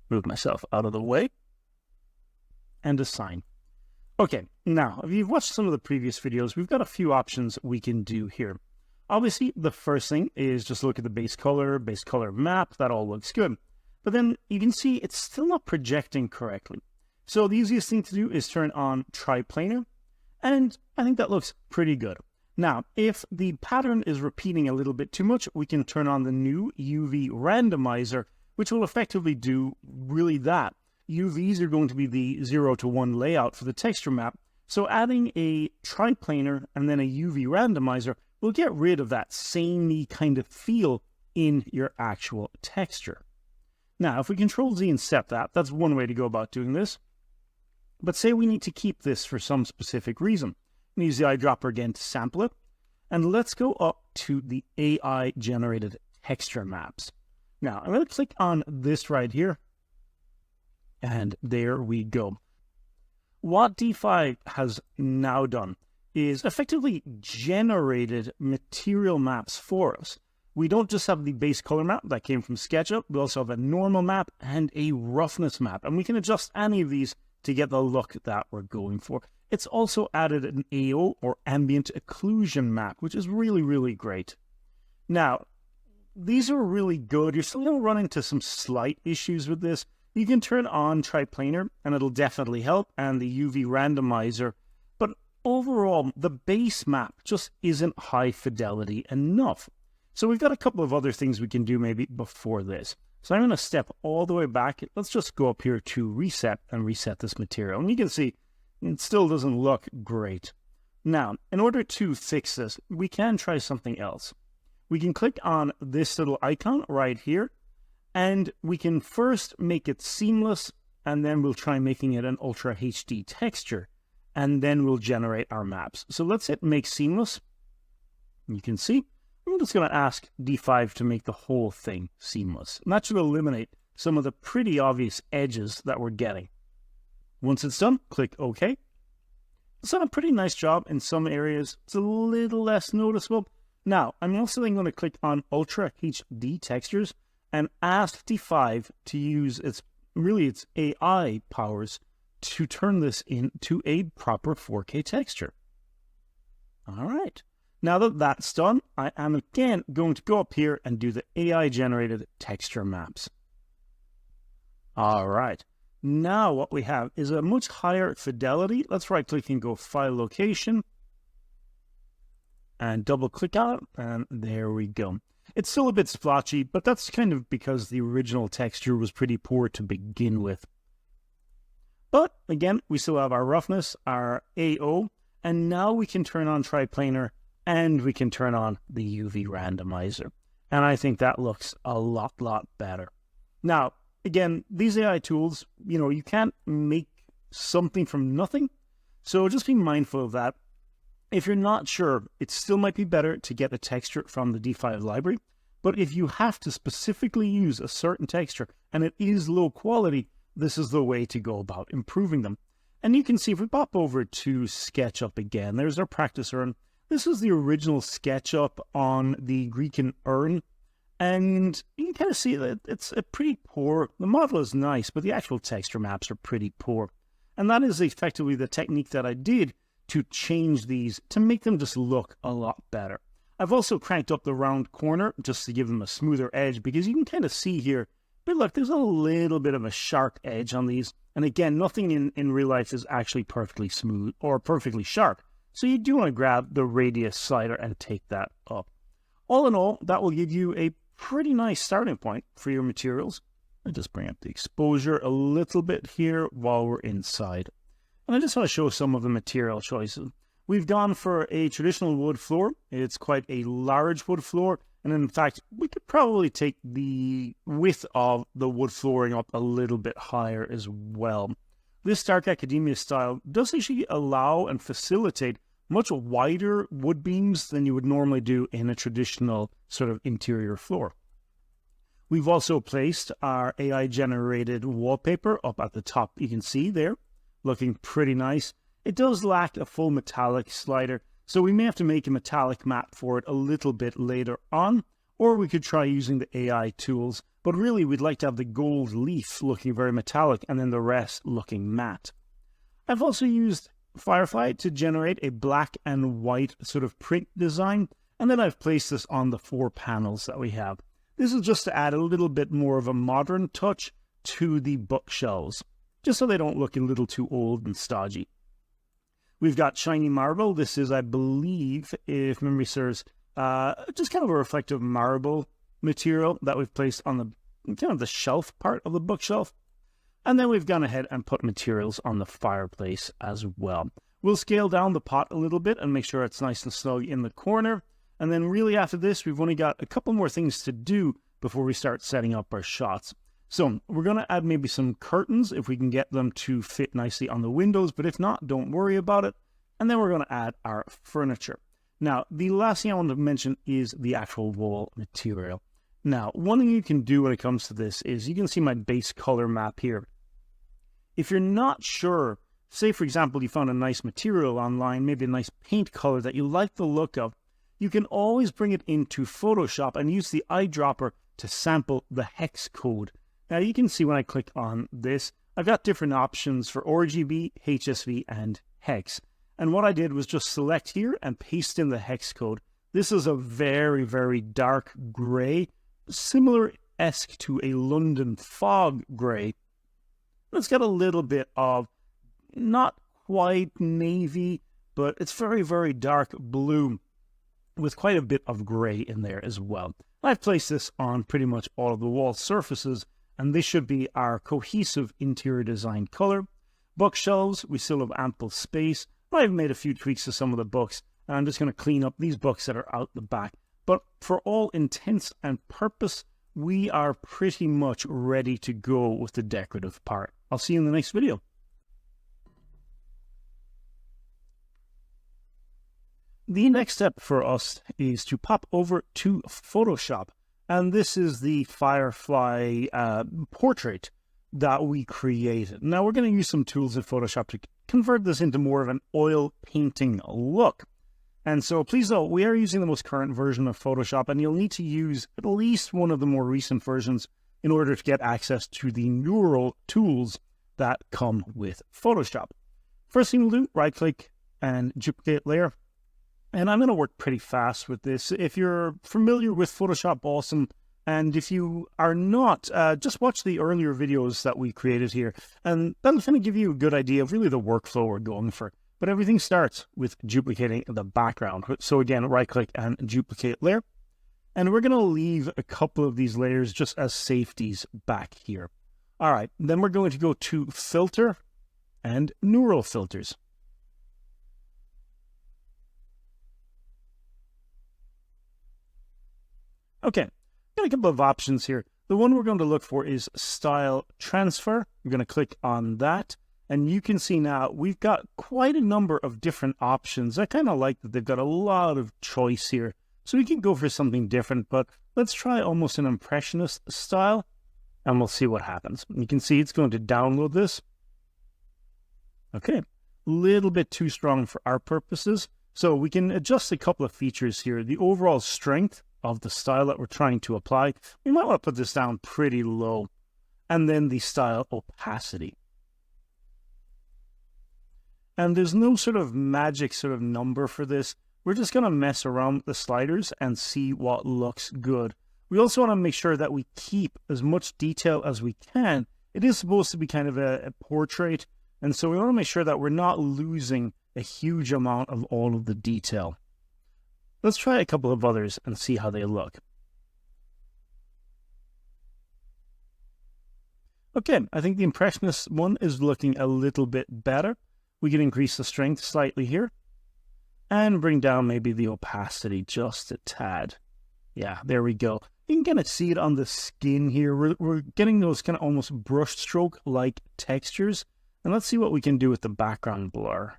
Move myself out of the way. And assign. Okay, now, if you've watched some of the previous videos, we've got a few options we can do here. Obviously, the first thing is just look at the base color map. That all looks good. But then you can see it's still not projecting correctly. So the easiest thing to do is turn on triplanar. And I think that looks pretty good. Now, if the pattern is repeating a little bit too much, we can turn on the new UV randomizer, which will effectively do really that. UVs are going to be the 0 to 1 layout for the texture map. So adding a triplanar and then a UV randomizer will get rid of that samey kind of feel in your actual texture. Now, if we Control Z and set that, that's one way to go about doing this. But say we need to keep this for some specific reason. Use the eyedropper again to sample it. And let's go up to the AI generated texture maps. Now, I'm going to click on this right here. And there we go. What D5 has now done is effectively generated material maps for us. We don't just have the base color map that came from Sketchup. We also have a normal map and a roughness map. And we can adjust any of these to get the look that we're going for. It's also added an AO, or ambient occlusion map, which is really, really great. Now, these are really good. You're still going to run into some slight issues with this. You can turn on triplanar, and it'll definitely help, and the UV randomizer. But overall, the base map just isn't high fidelity enough. So we've got a couple of other things we can do maybe before this. So I'm going to step all the way back. Let's just go up here to reset and reset this material. And you can see it still doesn't look great. Now, in order to fix this, we can try something else. We can click on this little icon right here, and we can first make it seamless, and then we'll try making it an Ultra HD texture, and then we'll generate our maps. So let's hit Make Seamless. You can see, I'm just going to ask D5 to make the whole thing seamless. And that should eliminate some of the pretty obvious edges that we're getting. Once it's done, click OK. It's done a pretty nice job in some areas. It's a little less noticeable. Now, I'm also then going to click on Ultra HD Textures and ask D5 to use its AI powers to turn this into a proper 4K texture. All right. Now that that's done, I am again going to go up here and do the AI generated texture maps. All right. Now what we have is a much higher fidelity. Let's right click and go File Location and double click on it, and there we go. It's still a bit splotchy, but that's kind of because the original texture was pretty poor to begin with. But again, we still have our roughness, our AO, and now we can turn on triplanar and we can turn on the UV randomizer. And I think that looks a lot better. Now, again, these AI tools, you can't make something from nothing. So just be mindful of that. If you're not sure, it still might be better to get a texture from the D5 library. But if you have to specifically use a certain texture and it is low quality, this is the way to go about improving them. And you can see if we pop over to SketchUp again, there's our practice urn. This is the original SketchUp on the Greekan urn. And you can kind of see that it's a pretty poor, the model is nice, but the actual texture maps are pretty poor. And that is effectively the technique that I did to change these, to make them just look a lot better. I've also cranked up the round corner just to give them a smoother edge, because you can kind of see here, but look, there's a little bit of a sharp edge on these. And again, nothing in real life is actually perfectly smooth or perfectly sharp. So you do want to grab the radius slider and take that up. All in all, that will give you a pretty nice starting point for your materials. I'll just bring up the exposure a little bit here while we're inside. And I just want to show some of the material choices. We've gone for a traditional wood floor. It's quite a large wood floor. And in fact, we could probably take the width of the wood flooring up a little bit higher as well. This dark academia style does actually allow and facilitate much wider wood beams than you would normally do in a traditional sort of interior floor. We've also placed our AI-generated wallpaper up at the top. You can see there, looking pretty nice. It does lack a full metallic slider, so we may have to make a metallic matte for it a little bit later on, or we could try using the AI tools. But really, we'd like to have the gold leaf looking very metallic and then the rest looking matte. I've also used Firefly to generate a black and white sort of print design, and then I've placed this on the 4 panels that we have. This is just to add a little bit more of a modern touch to the bookshelves, just so they don't look a little too old and stodgy. We've got shiny marble. This is, I believe, if memory serves, just kind of a reflective marble material that we've placed on the kind of the shelf part of the bookshelf. And then we've gone ahead and put materials on the fireplace as well. We'll scale down the pot a little bit and make sure it's nice and snug in the corner. And then really after this, we've only got a couple more things to do before we start setting up our shots. So we're going to add maybe some curtains if we can get them to fit nicely on the windows. But if not, don't worry about it. And then we're going to add our furniture. Now, the last thing I want to mention is the actual wall material. Now, one thing you can do when it comes to this is you can see my base color map here. If you're not sure, say for example, you found a nice material online, maybe a nice paint color that you like the look of, you can always bring it into Photoshop and use the eyedropper to sample the hex code. Now you can see when I click on this, I've got different options for RGB, HSV, and hex. And what I did was just select here and paste in the hex code. This is a very, very dark gray, similar-esque to a London fog gray. It's got a little bit of, not quite navy, but it's very, very dark blue with quite a bit of gray in there as well. I've placed this on pretty much all of the wall surfaces, and this should be our cohesive interior design color. Bookshelves, we still have ample space. I've made a few tweaks to some of the books, and I'm just going to clean up these books that are out the back. But for all intents and purpose, we are pretty much ready to go with the decorative part. I'll see you in the next video. The next step for us is to pop over to Photoshop. And this is the Firefly portrait that we created. Now we're going to use some tools in Photoshop to convert this into more of an oil painting look. And so please note, we are using the most current version of Photoshop, and you'll need to use at least one of the more recent versions in order to get access to the neural tools that come with Photoshop. First thing we'll do, right click and duplicate layer. And I'm going to work pretty fast with this. If you're familiar with Photoshop, awesome. And if you are not, just watch the earlier videos that we created here. And that'll kind of give you a good idea of really the workflow we're going for. But everything starts with duplicating the background. So again, right click and duplicate layer. And we're going to leave a couple of these layers just as safeties back here. All right, then we're going to go to filter and neural filters. Okay, got a couple of options here. The one we're going to look for is style transfer. We're going to click on that. And you can see now we've got quite a number of different options. I kind of like that they've got a lot of choice here. So we can go for something different, but let's try almost an impressionist style and we'll see what happens. You can see it's going to download this. Okay, a little bit too strong for our purposes. So we can adjust a couple of features here. The overall strength of the style that we're trying to apply. We might want to put this down pretty low. And then the style opacity. And there's no sort of magic sort of number for this, we're just going to mess around with the sliders and see what looks good. We also want to make sure that we keep as much detail as we can. It is supposed to be kind of a portrait, and so we want to make sure that we're not losing a huge amount of all of the detail. Let's try a couple of others and see how they look. Okay, I think the Impressionist one is looking a little bit better. We can increase the strength slightly here and bring down maybe the opacity just a tad. Yeah, there we go. You can kind of see it on the skin here. We're getting those kind of almost brush stroke-like textures. And let's see what we can do with the background blur.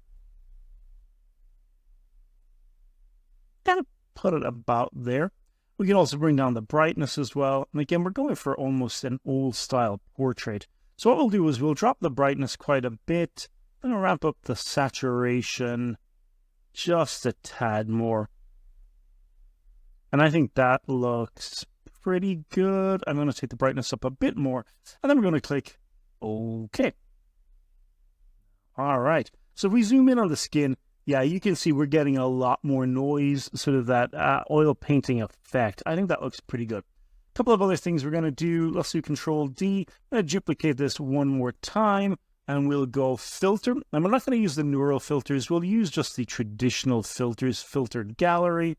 Kind of put it about there. We can also bring down the brightness as well. And again, we're going for almost an old style portrait. So what we'll do is we'll drop the brightness quite a bit. And ramp up the saturation just a tad more. And I think that looks pretty good. I'm going to take the brightness up a bit more. And then we're going to click OK. All right. So if we zoom in on the skin, yeah, you can see we're getting a lot more noise, sort of that oil painting effect. I think that looks pretty good. A couple of other things we're going to do. Let's do Control D. I'm going to duplicate this one more time, and we'll go Filter. And we're not going to use the neural filters. We'll use just the traditional filters, Filtered Gallery.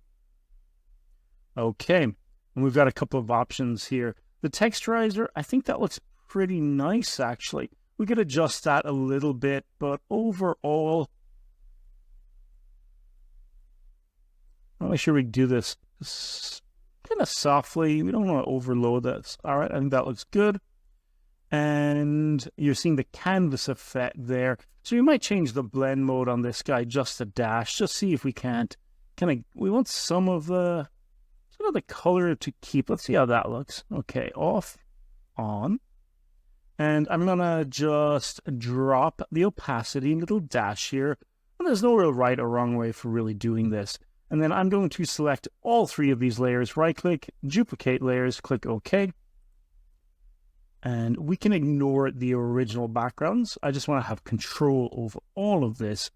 Okay, and we've got a couple of options here. The texturizer, I think that looks pretty nice, actually. We could adjust that a little bit, but overall, I'll make sure we do this kind of softly. We don't want to overload this. All right, I think that looks good. And you're seeing the canvas effect there. So you might change the blend mode on this guy just a dash. Just see if we can't we want some of the color to keep. Let's see how that looks. Okay, off, on. And I'm gonna just drop the opacity, a little dash here. And there's no real right or wrong way for really doing this. And then I'm going to select all three of these layers, right-click, duplicate layers, click OK. And we can ignore the original backgrounds. I just want to have control over all of this.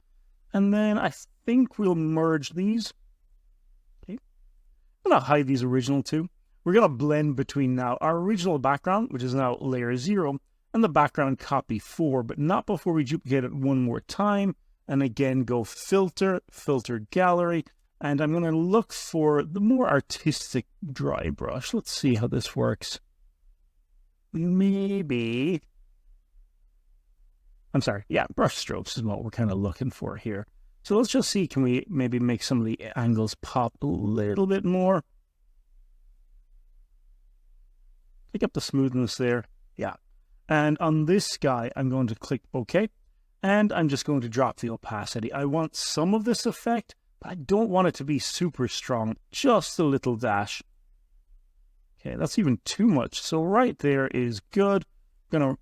And then I think we'll merge these. Okay. I'm going to hide these original two. We're going to blend between now our original background, which is now layer 0, and the background copy 4, but not before we duplicate it one more time. And again, go Filter, Filtered Gallery. And I'm going to look for the more artistic dry brush. Let's see how this works. Maybe, I'm sorry, yeah, brush strokes is what we're kind of looking for here. So let's just see, can we maybe make some of the angles pop a little bit more? Pick up the smoothness there, yeah. And on this guy, I'm going to click OK. And I'm just going to drop the opacity. I want some of this effect, but I don't want it to be super strong, just a little dash. Okay, that's even too much. So right there is good. I'm going to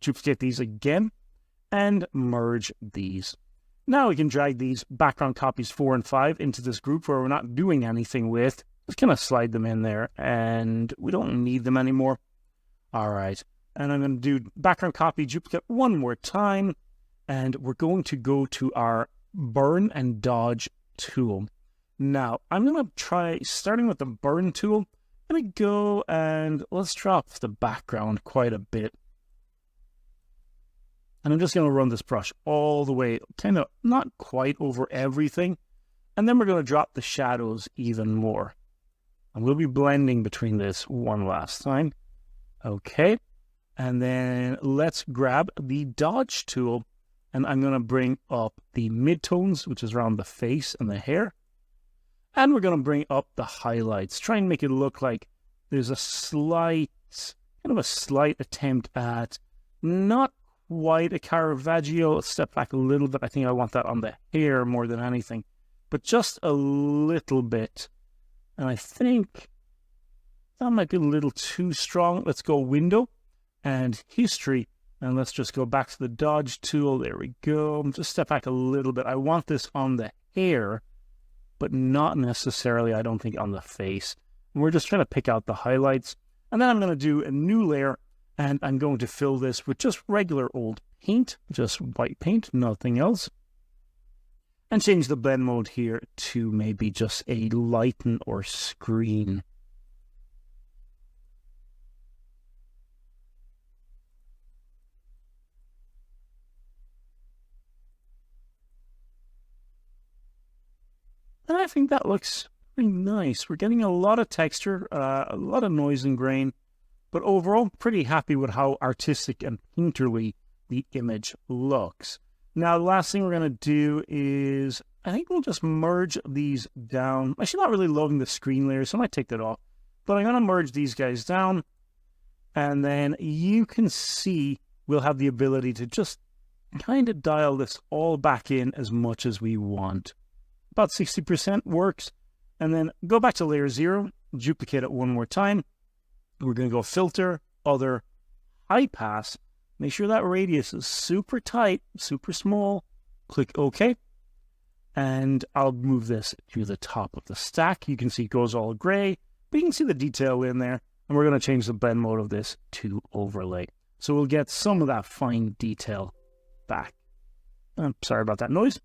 duplicate these again and merge these. Now we can drag these background copies 4 and 5 into this group where we're not doing anything with. Just kind of slide them in there and we don't need them anymore. All right, and I'm going to do background copy duplicate one more time. And we're going to go to our burn and dodge tool. Now, I'm going to try starting with the burn tool. I'm going to go and let's drop the background quite a bit. And I'm just going to run this brush all the way, kind of not quite over everything. And then we're going to drop the shadows even more. And we'll be blending between this one last time. Okay. And then let's grab the dodge tool. And I'm going to bring up the midtones, which is around the face and the hair. And we're going to bring up the highlights. Try and make it look like there's a slight attempt at not quite a Caravaggio. Let's step back a little bit. I think I want that on the hair more than anything. But just a little bit. And I think that might be a little too strong. Let's go Window and History. And let's just go back to the dodge tool. There we go. Just step back a little bit. I want this on the hair, but not necessarily, I don't think, on the face. And we're just trying to pick out the highlights. And then I'm going to do a new layer, and I'm going to fill this with just regular old paint, just white paint, nothing else. and change the blend mode here to maybe just a lighten or screen. And I think that looks pretty nice. We're getting a lot of texture, a lot of noise and grain, but overall pretty happy with how artistic and painterly the image looks. Now, the last thing we're going to do is, I think we'll just merge these down. I'm actually not really loving the screen layer, so I might take that off. But I'm going to merge these guys down, and then you can see we'll have the ability to just kind of dial this all back in as much as we want. About 60% works. And then go back to layer 0, duplicate it one more time. We're going to go filter, other, high pass. Make sure that radius is super tight, super small. Click OK. And I'll move this to the top of the stack. You can see it goes all gray, but you can see the detail in there. And we're going to change the blend mode of this to overlay. So we'll get some of that fine detail back. I'm sorry about that noise.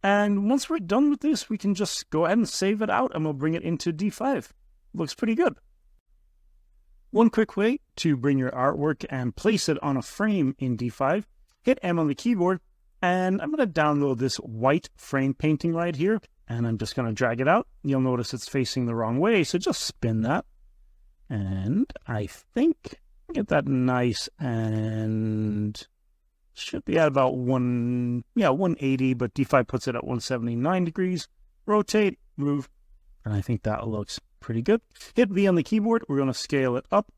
And once we're done with this, we can just go ahead and save it out and we'll bring it into D5. Looks pretty good. One quick way to bring your artwork and place it on a frame in D5, hit M on the keyboard, and I'm going to download this white frame painting right here, and I'm just going to drag it out. You'll notice it's facing the wrong way, so just spin that. And I think get that nice and should be at about 180, but D5 puts it at 179 degrees. Rotate, move, and I think that looks pretty good. Hit V on the keyboard. We're going to scale it up.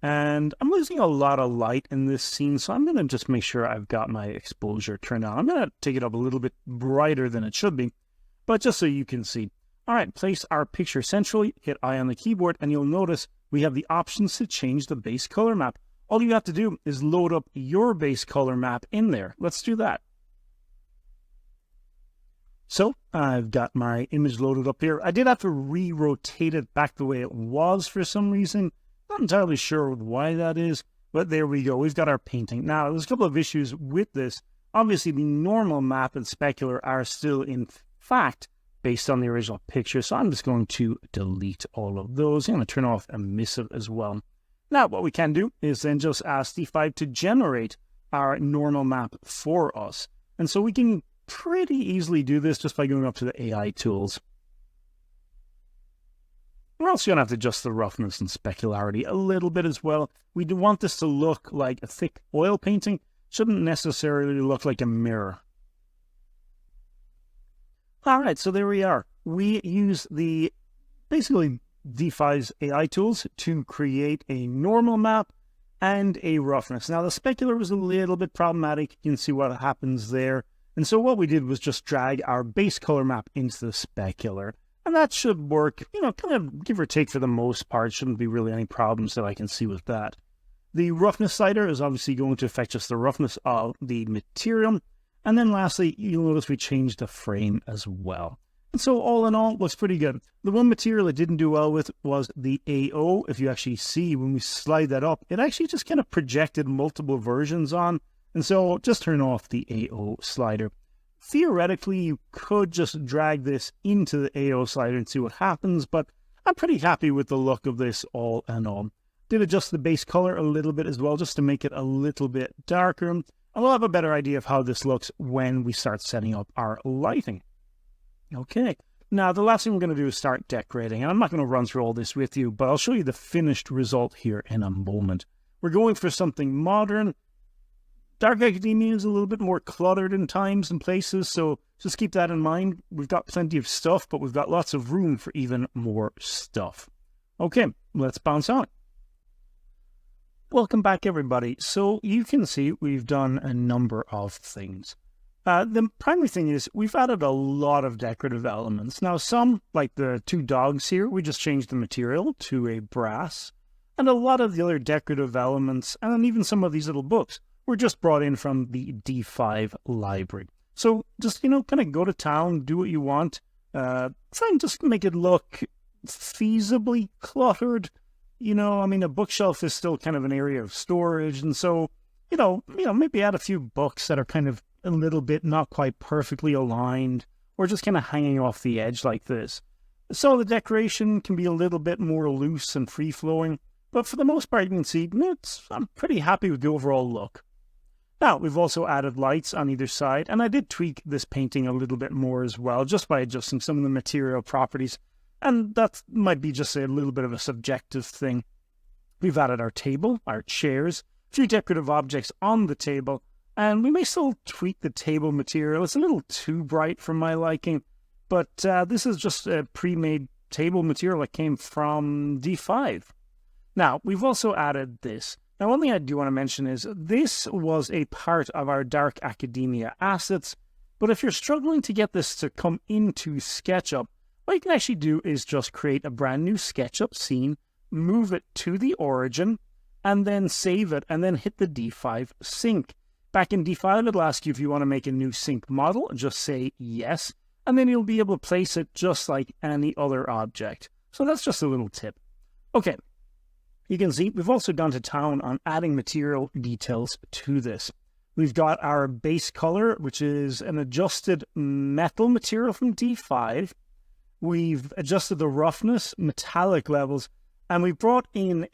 And I'm losing a lot of light in this scene, so I'm going to just make sure I've got my exposure turned on. I'm going to take it up a little bit brighter than it should be, but just so you can see. All right, place our picture centrally. Hit I on the keyboard, and you'll notice we have the options to change the base color map. All you have to do is load up your base color map in there. Let's do that. So I've got my image loaded up here. I did have to re-rotate it back the way it was for some reason. Not entirely sure why that is, but there we go. We've got our painting. Now, there's a couple of issues with this. Obviously, the normal map and specular are still, in fact, based on the original picture. So I'm just going to delete all of those. I'm going to turn off emissive as well. Now, what we can do is then just ask D5 to generate our normal map for us. And so we can pretty easily do this just by going up to the AI tools. We're also going to have to adjust the roughness and specularity a little bit as well. We do want this to look like a thick oil painting. Shouldn't necessarily look like a mirror. All right, so there we are. We use the basically D5's AI tools to create a normal map and a roughness. Now, the specular was a little bit problematic. You can see what happens there. And so what we did was just drag our base color map into the specular. And that should work, kind of give or take for the most part. Shouldn't be really any problems that I can see with that. The roughness slider is obviously going to affect just the roughness of the material. And then lastly, you'll notice we changed the frame as well. And so all in all, it looks pretty good. The one material it didn't do well with was the AO. If you actually see, when we slide that up, it actually just kind of projected multiple versions on. And so just turn off the AO slider. Theoretically, you could just drag this into the AO slider and see what happens, but I'm pretty happy with the look of this all in all. Did adjust the base color a little bit as well, just to make it a little bit darker. And we'll have a better idea of how this looks when we start setting up our lighting. Okay, now the last thing we're going to do is start decorating. And I'm not going to run through all this with you, but I'll show you the finished result here in a moment. We're going for something modern. Dark Academia is a little bit more cluttered in times and places, so just keep that in mind. We've got plenty of stuff, but we've got lots of room for even more stuff. Okay, let's bounce on. Welcome back, everybody. So you can see we've done a number of things. The primary thing is we've added a lot of decorative elements. Now, some, like the two dogs here, we just changed the material to a brass. And a lot of the other decorative elements, and even some of these little books, were just brought in from the D5 library. So just, kind of go to town, do what you want. Try and just make it look feasibly cluttered. A bookshelf is still kind of an area of storage. And so, maybe add a few books that are kind of a little bit not quite perfectly aligned, or just kind of hanging off the edge like this. So the decoration can be a little bit more loose and free-flowing, but for the most part you can see I'm pretty happy with the overall look. Now, we've also added lights on either side, and I did tweak this painting a little bit more as well, just by adjusting some of the material properties, and that might be just a little bit of a subjective thing. We've added our table, our chairs, a few decorative objects on the table, and we may still tweak the table material. It's a little too bright for my liking, but this is just a pre-made table material that came from D5. Now, we've also added this. Now, one thing I do want to mention is this was a part of our Dark Academia assets, but if you're struggling to get this to come into SketchUp, what you can actually do is just create a brand new SketchUp scene, move it to the origin, and then save it, and then hit the D5 sync. Back in D5, it'll ask you if you want to make a new sync model, just say yes, and then you'll be able to place it just like any other object. So that's just a little tip. Okay. You can see we've also gone to town on adding material details to this. We've got our base color, which is an adjusted metal material from D5. We've adjusted the roughness, metallic levels, and we brought in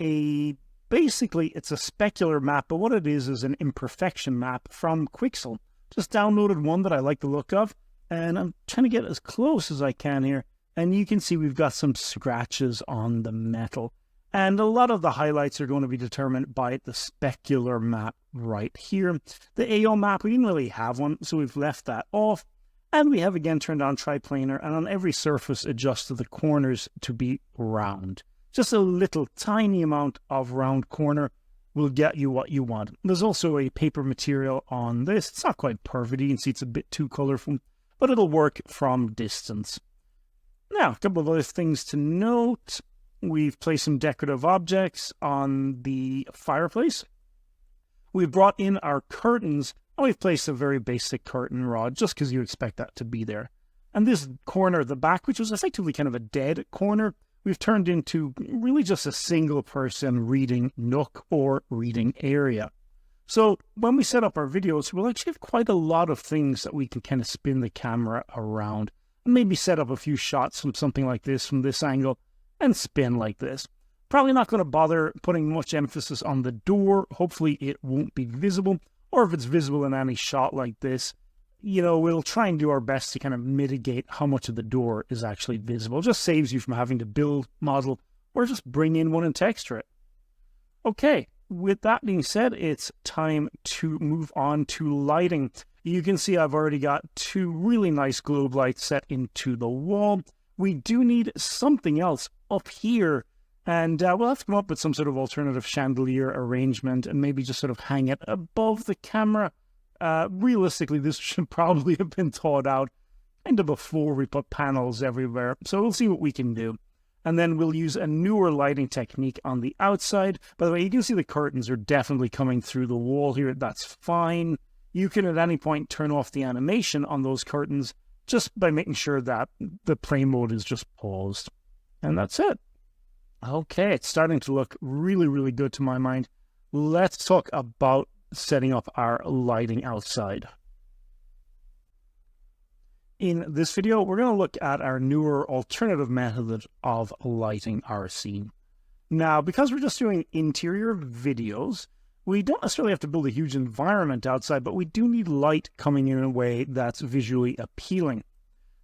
basically it's a specular map, but what it is an imperfection map from Quixel. Just downloaded one that I like the look of, and I'm trying to get as close as I can here. And you can see we've got some scratches on the metal. And a lot of the highlights are going to be determined by the specular map right here. The AO map, we didn't really have one, so we've left that off. And we have again turned on triplanar, and on every surface adjusted the corners to be round. Just a little tiny amount of round corner will get you what you want. There's also a paper material on this. It's not quite perfect. You can see it's a bit too colorful, but it'll work from distance. Now, a couple of other things to note. We've placed some decorative objects on the fireplace. We've brought in our curtains, and we've placed a very basic curtain rod, just because you expect that to be there. And this corner at the back, which was effectively kind of a dead corner, we've turned into really just a single-person reading nook or reading area. So when we set up our videos, we'll actually have quite a lot of things that we can kind of spin the camera around. And maybe set up a few shots from something like this, from this angle, and spin like this. Probably not going to bother putting much emphasis on the door. Hopefully it won't be visible, or if it's visible in any shot like this, we'll try and do our best to kind of mitigate how much of the door is actually visible. It just saves you from having to build, model, or just bring in one and texture it. Okay, with that being said, it's time to move on to lighting. You can see I've already got two really nice globe lights set into the wall. We do need something else up here, and we'll have to come up with some sort of alternative chandelier arrangement and maybe just sort of hang it above the camera. Realistically, this should probably have been thought out kind of before we put panels everywhere, so we'll see what we can do. And then we'll use a newer lighting technique on the outside. By the way, you can see the curtains are definitely coming through the wall here. That's fine. You can at any point turn off the animation on those curtains just by making sure that the play mode is just paused. And that's it. Okay, it's starting to look really, really good to my mind. Let's talk about setting up our lighting outside. In this video, we're going to look at our newer alternative method of lighting our scene. Now, because we're just doing interior videos, we don't necessarily have to build a huge environment outside, but we do need light coming in a way that's visually appealing.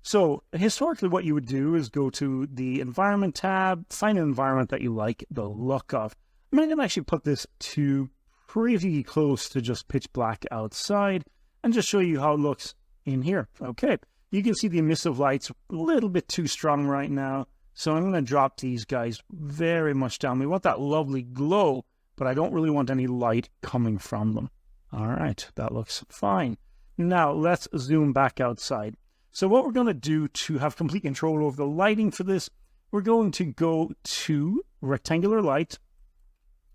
So historically, what you would do is go to the environment tab, find an environment that you like the look of. I'm going to actually put this to pretty close to just pitch black outside and just show you how it looks in here. Okay, you can see the emissive light's a little bit too strong right now, so I'm going to drop these guys very much down. We want that lovely glow, but I don't really want any light coming from them. All right, that looks fine. Now let's zoom back outside. So what we're going to do to have complete control over the lighting for this, we're going to go to rectangular light,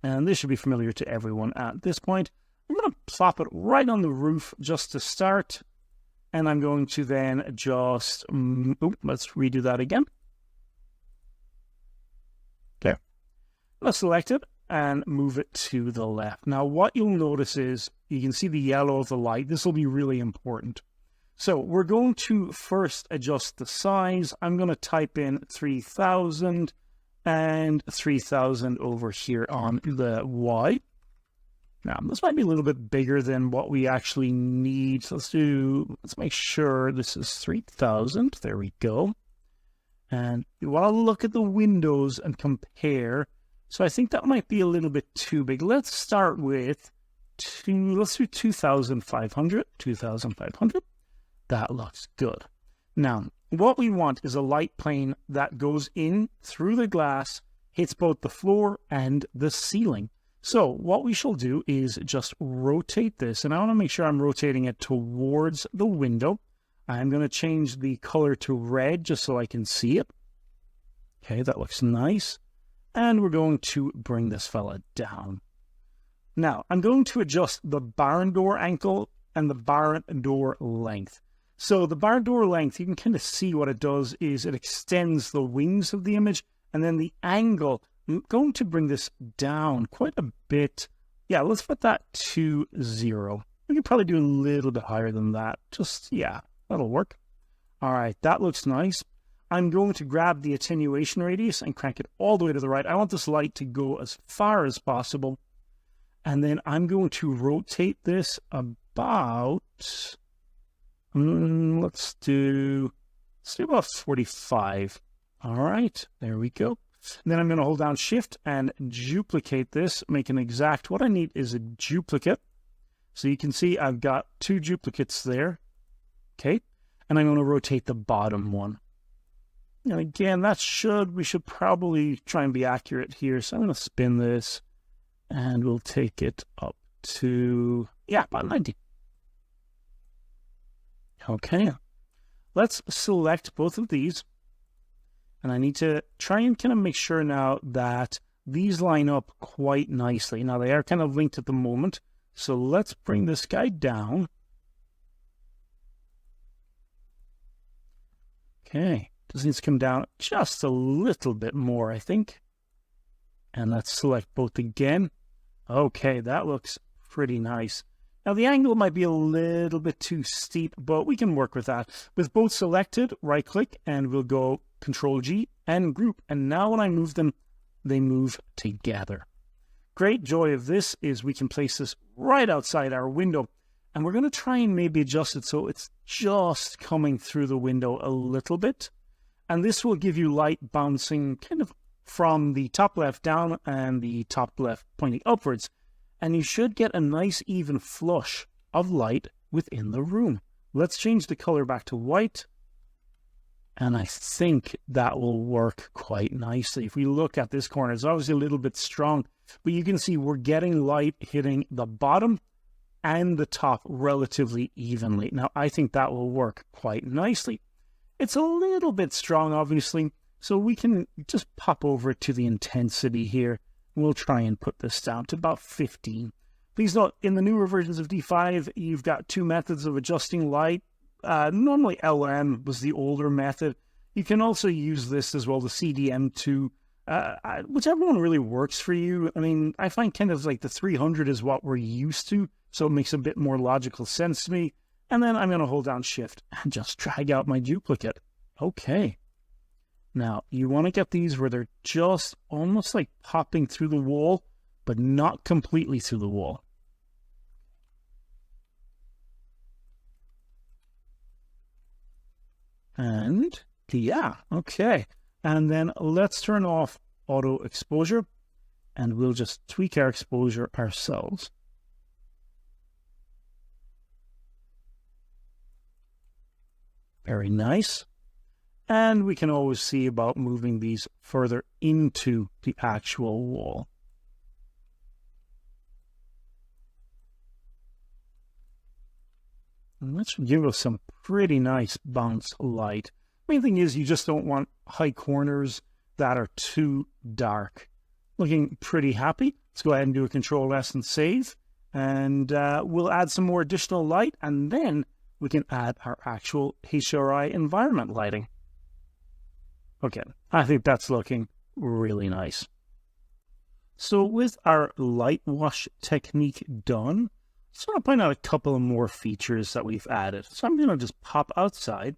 and this should be familiar to everyone at this point. I'm going to plop it right on the roof just to start, and I'm going to then just, let's redo that again. Okay, let's select it, and move it to the left. Now, what you'll notice is you can see the yellow of the light. This will be really important. So we're going to first adjust the size. I'm going to type in 3000 and 3000 over here on the Y. Now, this might be a little bit bigger than what we actually need. So let's make sure this is 3000. There we go. And you want to look at the windows and compare. So I think that might be a little bit too big. Let's start with let's do 2500. 2500. That looks good. Now, what we want is a light plane that goes in through the glass, hits both the floor and the ceiling. So what we shall do is just rotate this, and I want to make sure I'm rotating it towards the window. I'm going to change the color to red just so I can see it. Okay, that looks nice. And we're going to bring this fella down. Now, I'm going to adjust the barn door angle and the barn door length. So the barn door length, you can kind of see what it does is it extends the wings of the image, and then the angle, I'm going to bring this down quite a bit. Yeah, let's put that to 0. We could probably do a little bit higher than that. Yeah, that'll work. All right, that looks nice. I'm going to grab the attenuation radius and crank it all the way to the right. I want this light to go as far as possible. And then I'm going to rotate this about, let's do about 45. All right, there we go. And then I'm going to hold down Shift and duplicate this, make an exact. What I need is a duplicate. So you can see I've got 2 duplicates there. Okay. And I'm going to rotate the bottom one. And again, we should probably try and be accurate here. So I'm going to spin this and we'll take it up to, yeah, about 90. Okay. Let's select both of these. And I need to try and kind of make sure now that these line up quite nicely. Now, they are kind of linked at the moment. So let's bring this guy down. Okay. Just needs to come down just a little bit more, I think. And let's select both again. Okay, that looks pretty nice. Now, the angle might be a little bit too steep, but we can work with that. With both selected, right-click, and we'll go Control-G and group. And now when I move them, they move together. Great joy of this is we can place this right outside our window. And we're going to try and maybe adjust it so it's just coming through the window a little bit. And this will give you light bouncing kind of from the top left down and the top left pointing upwards. And you should get a nice even flush of light within the room. Let's change the color back to white. And I think that will work quite nicely. If we look at this corner, it's obviously a little bit strong, but you can see we're getting light hitting the bottom and the top relatively evenly. Now, I think that will work quite nicely. It's a little bit strong, obviously, so we can just pop over to the intensity here. We'll try and put this down to about 15. Please note, in the newer versions of D5, you've got 2 methods of adjusting light. Normally LM was the older method. You can also use this as well, the CDM2, whichever one really works for you. I mean, I find kind of like the 300 is what we're used to, so it makes a bit more logical sense to me. And then I'm going to hold down Shift and just drag out my duplicate. Okay. Now, you want to get these where they're just almost like popping through the wall, but not completely through the wall. And yeah, okay. And then let's turn off auto exposure and we'll just tweak our exposure ourselves. Very nice. And we can always see about moving these further into the actual wall. And that should give us some pretty nice bounce light. Main thing is you just don't want high corners that are too dark. Looking pretty happy. Let's go ahead and do a Control-S and save. And we'll add some more additional light, and then we can add our actual HRI environment lighting. Okay, I think that's looking really nice. So with our light wash technique done, I just want to point out a couple of more features that we've added. So I'm going to just pop outside.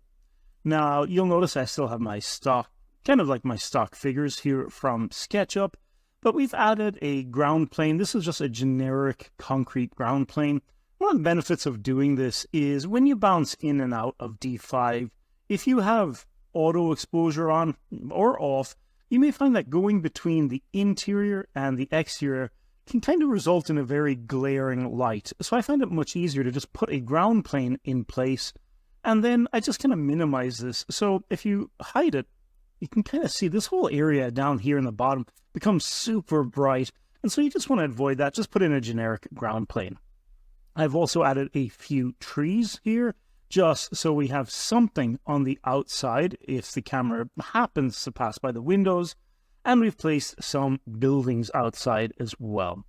Now you'll notice I still have my stock, kind of like my stock figures here from Sketchup, but we've added a ground plane. This is just a generic concrete ground plane. One of the benefits of doing this is when you bounce in and out of D5, if you have auto exposure on or off, you may find that going between the interior and the exterior can kind of result in a very glaring light. So I find it much easier to just put a ground plane in place, and then I just kind of minimize this. So if you hide it, you can kind of see this whole area down here in the bottom becomes super bright. And so you just want to avoid that. Just put in a generic ground plane. I've also added a few trees here, just so we have something on the outside if the camera happens to pass by the windows. And we've placed some buildings outside as well.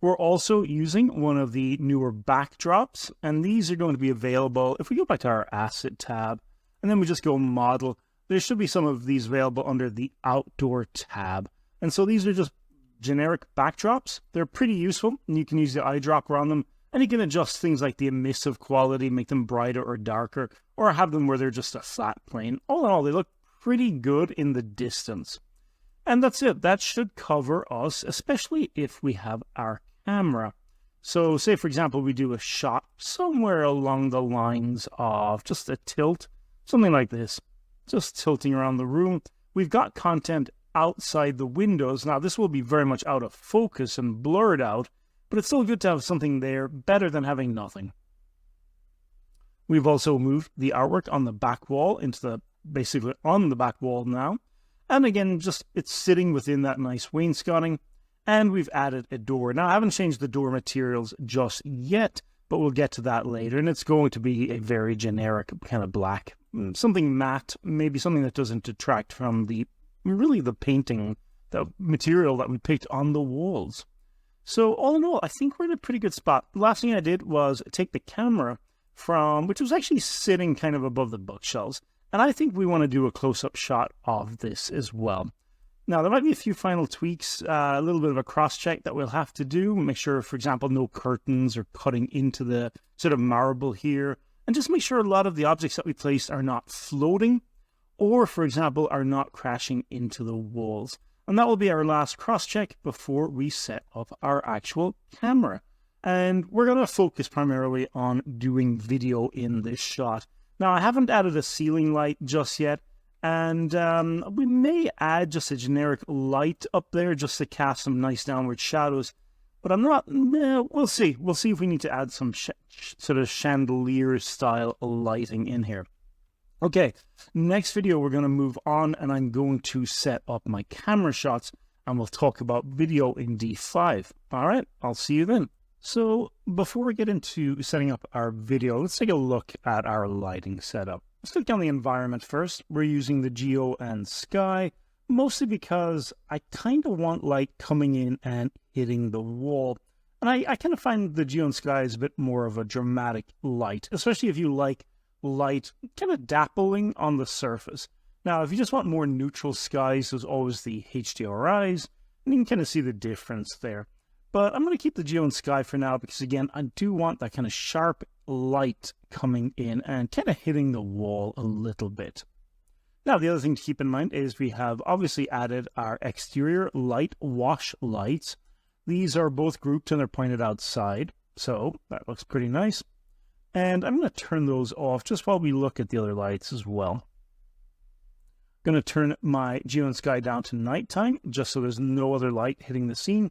We're also using one of the newer backdrops, and these are going to be available if we go back to our Asset tab, and then we just go Model. There should be some of these available under the Outdoor tab. And so these are just generic backdrops. They're pretty useful, and you can use the eyedropper on them, and you can adjust things like the emissive quality, make them brighter or darker, or have them where they're just a flat plane. All in all, they look pretty good in the distance. And that's it. That should cover us, especially if we have our camera. So say, for example, we do a shot somewhere along the lines of just a tilt, something like this, just tilting around the room. We've got content outside the windows. Now, this will be very much out of focus and blurred out, but it's still good to have something there, better than having nothing. We've also moved the artwork on the back wall into the, basically on the back wall now. And again, just it's sitting within that nice wainscoting. And we've added a door. Now, I haven't changed the door materials just yet, but we'll get to that later. And it's going to be a very generic kind of black, something matte, maybe something that doesn't detract from the, really the painting, the material that we picked on the walls. So all in all, I think we're in a pretty good spot. The last thing I did was take the camera from, which was actually sitting kind of above the bookshelves. And I think we want to do a close-up shot of this as well. Now, there might be a few final tweaks, a little bit of a cross-check that we'll have to do. Make sure, for example, no curtains are cutting into the sort of marble here. And just make sure a lot of the objects that we placed are not floating or, for example, are not crashing into the walls. And that will be our last cross-check before we set up our actual camera. And we're going to focus primarily on doing video in this shot. Now, I haven't added a ceiling light just yet, and we may add just a generic light up there just to cast some nice downward shadows, but I'm not, we'll see. We'll see if we need to add some sort of chandelier-style lighting in here. Okay, next video we're going to move on, and I'm going to set up my camera shots, and we'll talk about video in D5. All right, I'll see you then. So before we get into setting up our video, let's take a look at our lighting setup. Let's click on the environment first. We're using the geo and sky, mostly because I kind of want light coming in and hitting the wall. And I kind of find the geo and sky is a bit more of a dramatic light, especially if you like light kind of dappling on the surface. Now, if you just want more neutral skies, there's always the HDRIs, and you can kind of see the difference there. But I'm going to keep the geo and sky for now because, again, I do want that kind of sharp light coming in and kind of hitting the wall a little bit. Now, the other thing to keep in mind is we have obviously added our exterior light wash lights. These are both grouped and they're pointed outside, so that looks pretty nice. And I'm going to turn those off just while we look at the other lights as well. I'm going to turn my geo and sky down to nighttime just so there's no other light hitting the scene.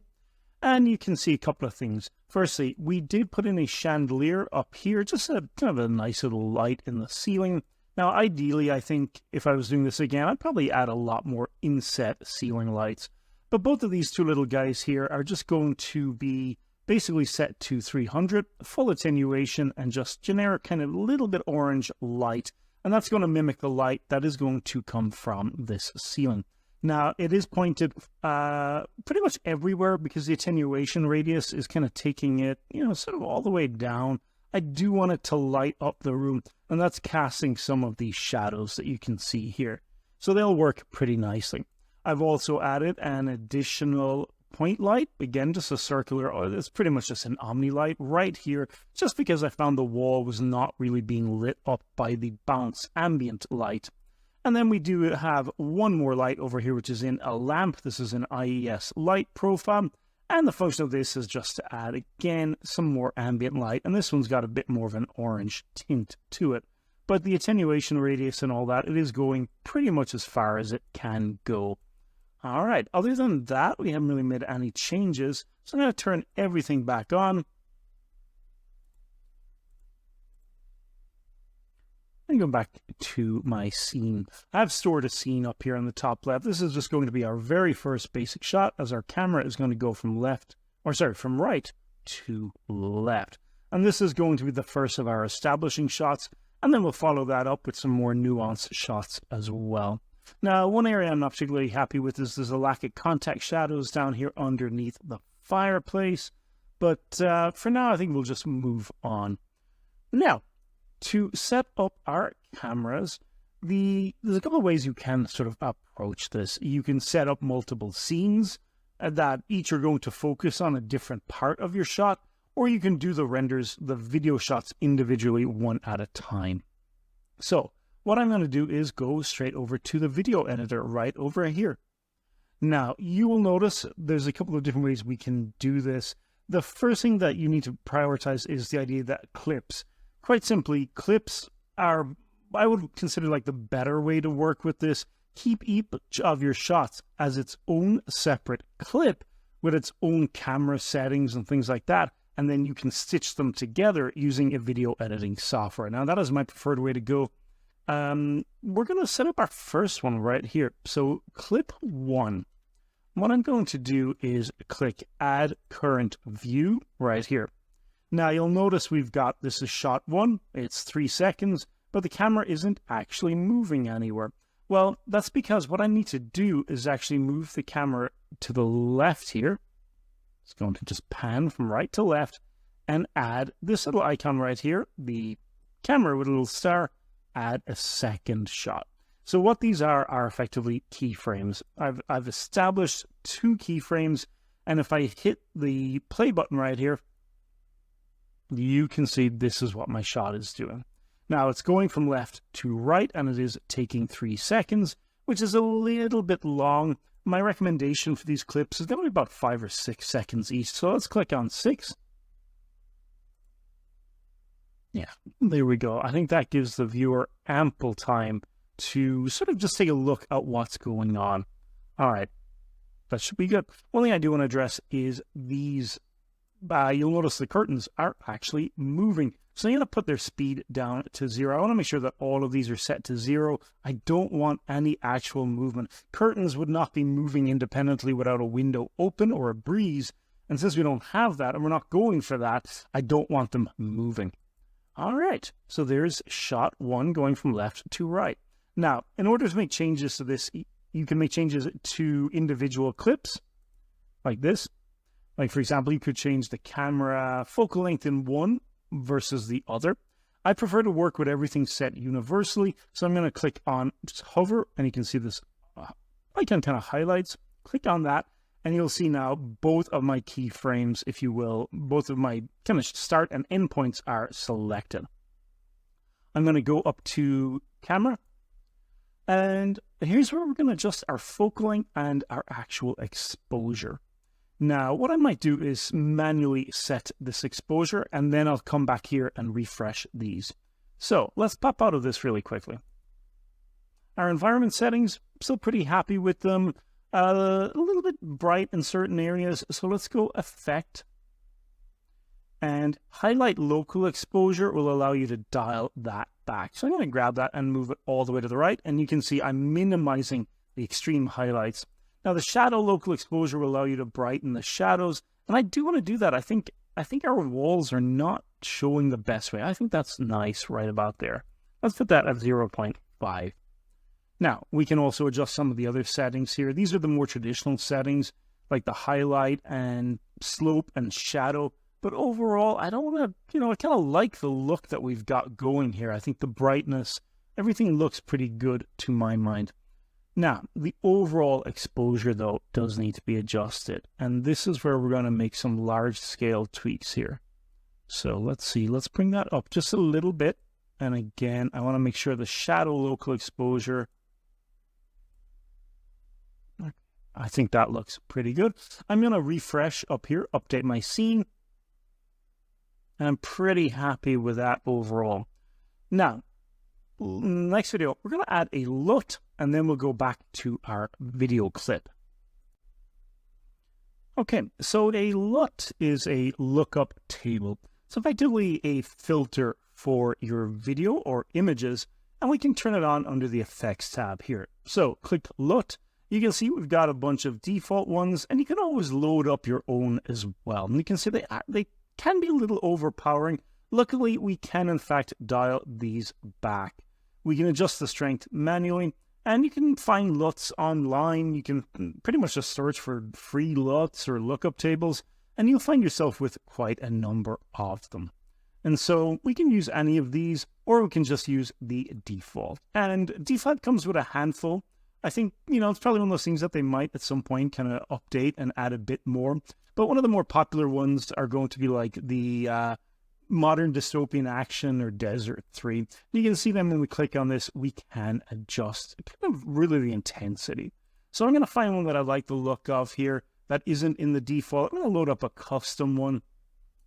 And you can see a couple of things. Firstly, we did put in a chandelier up here, just a kind of a nice little light in the ceiling. Now, ideally, I think if I was doing this again, I'd probably add a lot more inset ceiling lights. But both of these two little guys here are just going to be basically set to 300, full attenuation, and just generic kind of little bit orange light. And that's going to mimic the light that is going to come from this ceiling. Now, it is pointed pretty much everywhere because the attenuation radius is kind of taking it, sort of all the way down. I do want it to light up the room, and that's casting some of these shadows that you can see here. So they'll work pretty nicely. I've also added an additional point light, again, just a circular, or it's pretty much just an omni light right here, just because I found the wall was not really being lit up by the bounce ambient light. And then we do have one more light over here, which is in a lamp. This is an IES light profile. And the function of this is just to add, again, some more ambient light. And this one's got a bit more of an orange tint to it. But the attenuation radius and all that, it is going pretty much as far as it can go. All right, other than that, we haven't really made any changes. So I'm going to turn everything back on. And go back to my scene. I've stored a scene up here on the top left. This is just going to be our very first basic shot, as our camera is going to go from from right to left. And this is going to be the first of our establishing shots, and then we'll follow that up with some more nuanced shots as well. Now, one area I'm not particularly happy with is there's a lack of contact shadows down here underneath the fireplace, but for now I think we'll just move on. Now, to set up our cameras, there's a couple of ways you can sort of approach this. You can set up multiple scenes that each are going to focus on a different part of your shot, or you can do the renders, the video shots individually, one at a time. So what I'm going to do is go straight over to the video editor right over here. Now, you will notice there's a couple of different ways we can do this. The first thing that you need to prioritize is the idea that clips. Quite simply, clips are, I would consider, like the better way to work with this. Keep each of your shots as its own separate clip with its own camera settings and things like that, and then you can stitch them together using a video editing software. Now, that is my preferred way to go. We're going to set up our first one right here. So clip 1. What I'm going to do is click Add Current View right here. Now you'll notice we've got, this is shot 1, it's 3 seconds, but the camera isn't actually moving anywhere. Well, that's because what I need to do is actually move the camera to the left here. It's going to just pan from right to left and add this little icon right here, the camera with a little star, add a second shot. So what these are effectively keyframes. I've established 2 keyframes, and if I hit the play button right here, you can see this is what my shot is doing. Now it's going from left to right, and it is taking 3 seconds, which is a little bit long. My recommendation for these clips is going to be about 5 or 6 seconds each. So let's click on 6. Yeah, there we go. I think that gives the viewer ample time to sort of just take a look at what's going on. All right, that should be good. One thing I do want to address is these. You'll notice the curtains are actually moving. So I'm going to put their speed down to 0. I want to make sure that all of these are set to 0. I don't want any actual movement. Curtains would not be moving independently without a window open or a breeze. And since we don't have that and we're not going for that, I don't want them moving. All right, so there's shot 1 going from left to right. Now, in order to make changes to this, you can make changes to individual clips like this. Like, for example, you could change the camera focal length in one versus the other. I prefer to work with everything set universally, so I'm going to click on, just hover, and you can see this icon kind of highlights. Click on that, and you'll see now both of my keyframes, if you will, both of my kind of start and end points are selected. I'm going to go up to camera, and here's where we're going to adjust our focal length and our actual exposure. Now, what I might do is manually set this exposure, and then I'll come back here and refresh these. So let's pop out of this really quickly. Our environment settings, still pretty happy with them. A little bit bright in certain areas, so let's go Effect. And Highlight Local Exposure will allow you to dial that back. So I'm going to grab that and move it all the way to the right, and you can see I'm minimizing the extreme highlights. Now, the shadow local exposure will allow you to brighten the shadows, and I do want to do that. I think our walls are not showing the best way. I think that's nice right about there. Let's put that at 0.5. Now, we can also adjust some of the other settings here. These are the more traditional settings, like the highlight and slope and shadow. But overall, I don't want to, I kind of like the look that we've got going here. I think the brightness, everything looks pretty good to my mind. Now, the overall exposure, though, does need to be adjusted. And this is where we're going to make some large-scale tweaks here. So let's see. Let's bring that up just a little bit. And again, I want to make sure the shadow local exposure, I think that looks pretty good. I'm going to refresh up here, update my scene. And I'm pretty happy with that overall. Now, next video, we're going to add a LUT, and then we'll go back to our video clip. Okay, so a LUT is a lookup table. It's effectively a filter for your video or images, and we can turn it on under the Effects tab here. So click LUT. You can see we've got a bunch of default ones, and you can always load up your own as well. And you can see they can be a little overpowering. Luckily, we can in fact dial these back. We can adjust the strength manually, and you can find LUTs online. You can pretty much just search for free LUTs or lookup tables, and you'll find yourself with quite a number of them. And so we can use any of these, or we can just use the default. And default comes with a handful. I think, it's probably one of those things that they might at some point kind of update and add a bit more. But one of the more popular ones are going to be like the Modern Dystopian Action or Desert 3. You can see them when we click on this, we can adjust kind of really the intensity. So I'm going to find one that I like the look of here that isn't in the default. I'm going to load up a custom one.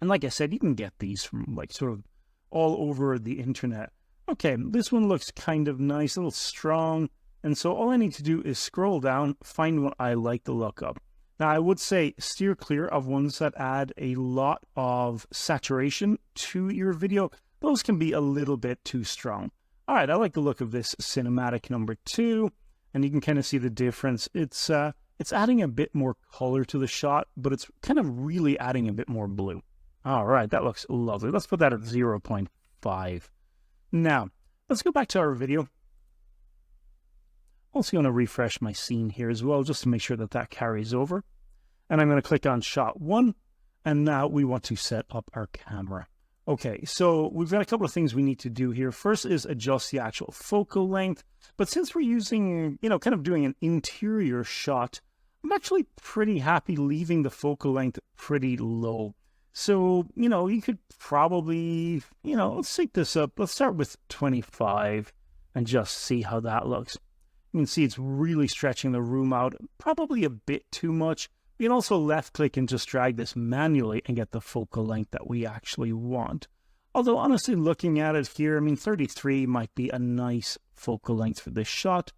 And like I said, you can get these from like sort of all over the internet. Okay, this one looks kind of nice, a little strong. And so all I need to do is scroll down, find what I like the look of. Now, I would say steer clear of ones that add a lot of saturation to your video. Those can be a little bit too strong. All right, I like the look of this cinematic number 2, and you can kind of see the difference. It's adding a bit more color to the shot, but it's kind of really adding a bit more blue. All right, that looks lovely. Let's put that at 0.5. Now, let's go back to our video. Also going to refresh my scene here as well, just to make sure that that carries over. And I'm going to click on shot 1. And now we want to set up our camera. Okay, so we've got a couple of things we need to do here. First is adjust the actual focal length. But since we're using, kind of doing an interior shot, I'm actually pretty happy leaving the focal length pretty low. So, you could probably, let's sync this up. Let's start with 25 and just see how that looks. You can see it's really stretching the room out, probably a bit too much. We can also left click and just drag this manually and get the focal length that we actually want. Although honestly, looking at it here, 33 might be a nice focal length for this shot.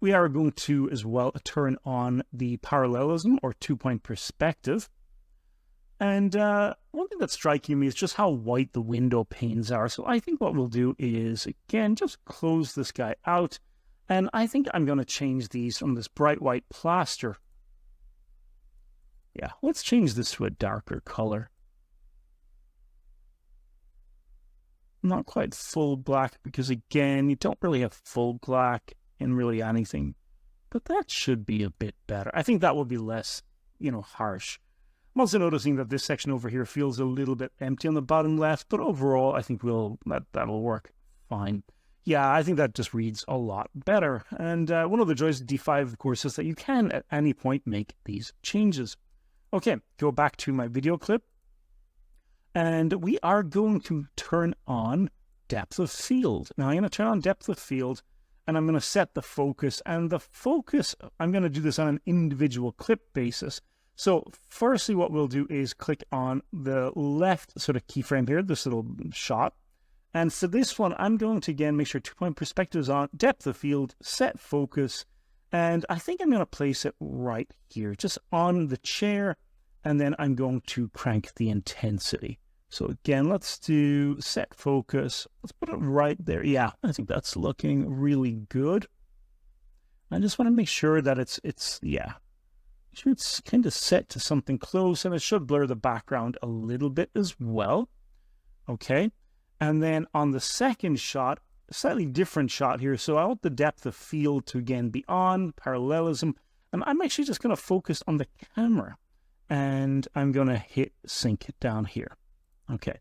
We are going to as well turn on the parallelism or 2-point perspective. And one thing that's striking me is just how white the window panes are. So I think what we'll do is, again, just close this guy out. And I think I'm going to change these from this bright white plaster. Yeah, let's change this to a darker color. Not quite full black, because again, you don't really have full black in really anything. But that should be a bit better. I think that will be less, harsh. I'm also noticing that this section over here feels a little bit empty on the bottom left, but overall, I think that'll work fine. Yeah, I think that just reads a lot better. And one of the joys of D5, of course, is that you can at any point make these changes. Okay, go back to my video clip. And we are going to turn on depth of field. Now, I'm going to turn on depth of field, and I'm going to set the focus. And the focus, I'm going to do this on an individual clip basis. So firstly, what we'll do is click on the left sort of keyframe here, this little shot. And for this one, I'm going to, again, make sure 2-point perspective is on, depth of field, set focus, and I think I'm going to place it right here, just on the chair, and then I'm going to crank the intensity. So again, let's do set focus. Let's put it right there. Yeah, I think that's looking really good. I just want to make sure that it's kind of set to something close, and it should blur the background a little bit as well. Okay. And then on the second shot, a slightly different shot here. So I want the depth of field to again be on, parallelism. And I'm actually just going to focus on the camera. And I'm going to hit sync down here. Okay.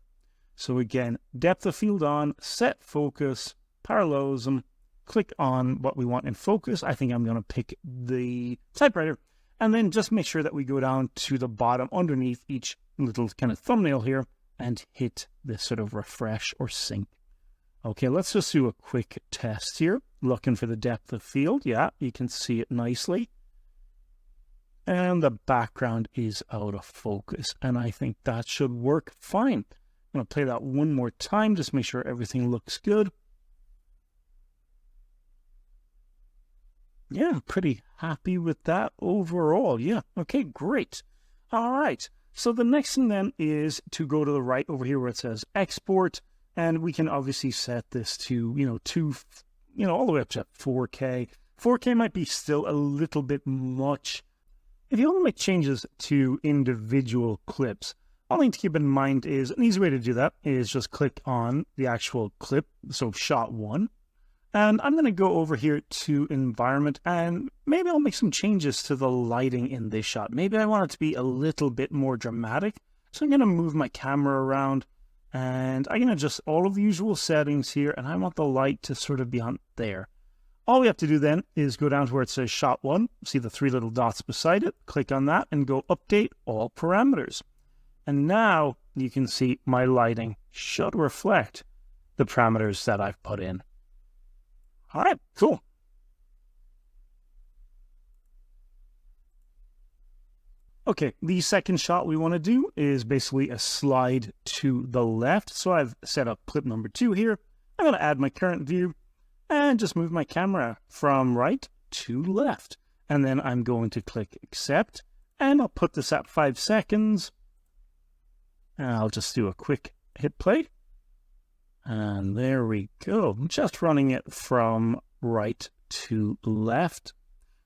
So again, depth of field on, set focus, parallelism, click on what we want in focus. I think I'm going to pick the typewriter, and then just make sure that we go down to the bottom underneath each little kind of thumbnail here and hit this sort of refresh or sync. Okay, let's just do a quick test here, looking for the depth of field. Yeah, you can see it nicely. And the background is out of focus, and I think that should work fine. I'm going to play that one more time, just make sure everything looks good. Yeah, I'm pretty happy with that overall. Yeah, okay, great. All right, so the next thing then is to go to the right over here where it says export, and we can obviously set this to, all the way up to 4K. 4K might be still a little bit much. If you want to make changes to individual clips, one thing to keep in mind is an easy way to do that is just click on the actual clip, so shot 1. And I'm going to go over here to environment, and maybe I'll make some changes to the lighting in this shot. Maybe I want it to be a little bit more dramatic. So I'm going to move my camera around, and I can adjust all of the usual settings here, and I want the light to sort of be on there. All we have to do then is go down to where it says shot 1, see the 3 little dots beside it, click on that and go update all parameters. And now you can see my lighting should reflect the parameters that I've put in. All right, cool. Okay, the second shot we want to do is basically a slide to the left. So I've set up clip number 2 here. I'm going to add my current view and just move my camera from right to left. And then I'm going to click accept, and I'll put this at 5 seconds. And I'll just do a quick hit play. And there we go. I'm just running it from right to left.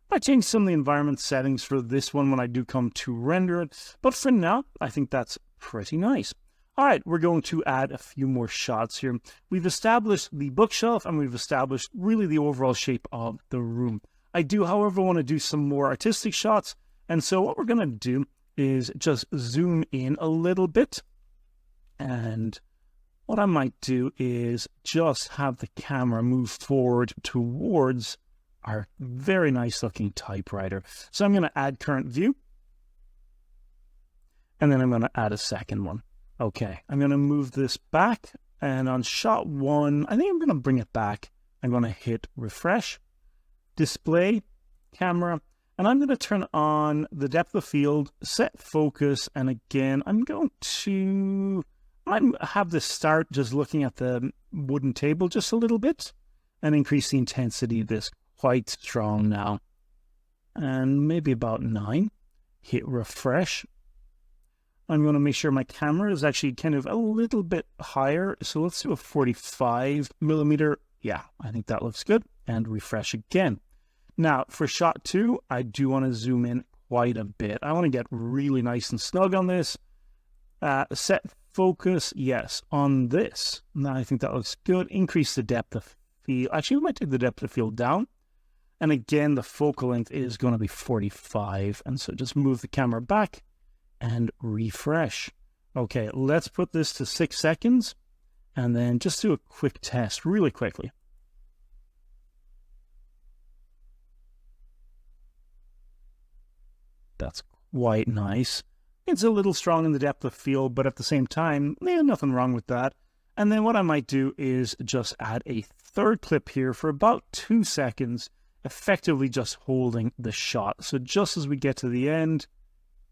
I changed some of the environment settings for this one when I do come to render it, but for now, I think that's pretty nice. All right, we're going to add a few more shots here. We've established the bookshelf, and we've established really the overall shape of the room. I do, however, want to do some more artistic shots, and so what we're going to do is just zoom in a little bit, and what I might do is just have the camera move forward towards our very nice looking typewriter. So I'm going to add current view, and then I'm going to add a second one. Okay, I'm going to move this back, and on shot 1, I think I'm going to bring it back. I'm going to hit refresh, display, camera, and I'm going to turn on the depth of field, set focus, and again, I'm going to have this start just looking at the wooden table just a little bit, and increase the intensity of this quite strong now. And maybe about 9. Hit refresh. I'm going to make sure my camera is actually kind of a little bit higher. So let's do a 45 millimeter. Yeah, I think that looks good. And refresh again. Now for shot 2, I do want to zoom in quite a bit. I want to get really nice and snug on this. Set focus, yes, on this. Now I think that looks good. Increase the depth of field. Actually, we might take the depth of field down. And again, the focal length is going to be 45. And so just move the camera back and refresh. Okay, let's put this to 6 seconds and then just do a quick test really quickly. That's quite nice. It's a little strong in the depth of field, but at the same time, nothing wrong with that. And then what I might do is just add a third clip here for about 2 seconds, effectively just holding the shot. So just as we get to the end,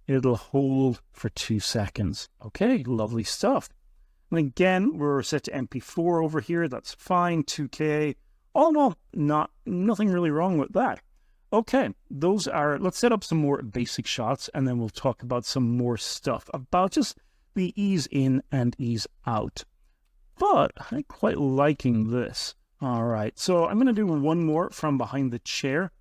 it'll hold for 2 seconds. Okay, lovely stuff. And again, we're set to MP4 over here. That's fine, 2K. All in all, nothing really wrong with that. Okay, let's set up some more basic shots, and then we'll talk about some more stuff about just the ease in and ease out. But I'm quite liking this. All right, so I'm going to do one more from behind the chair.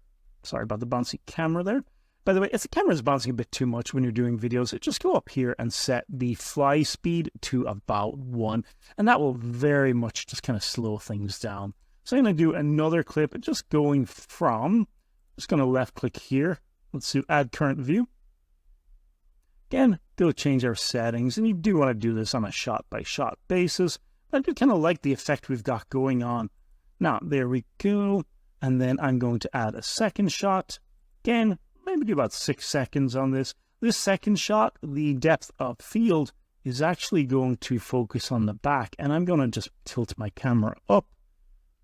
Sorry about the bouncy camera there. By the way, if the camera is bouncing a bit too much when you're doing videos, just go up here and set the fly speed to about 1, and that will very much just kind of slow things down. So I'm going to do another clip, just going from, just going to left click here. Let's do add current view. Again, go change our settings, and you do want to do this on a shot by shot basis. But I do kind of like the effect we've got going on. Now, there we go. And then I'm going to add a second shot. Again, maybe do about 6 seconds on this. This second shot, the depth of field, is actually going to focus on the back. And I'm going to just tilt my camera up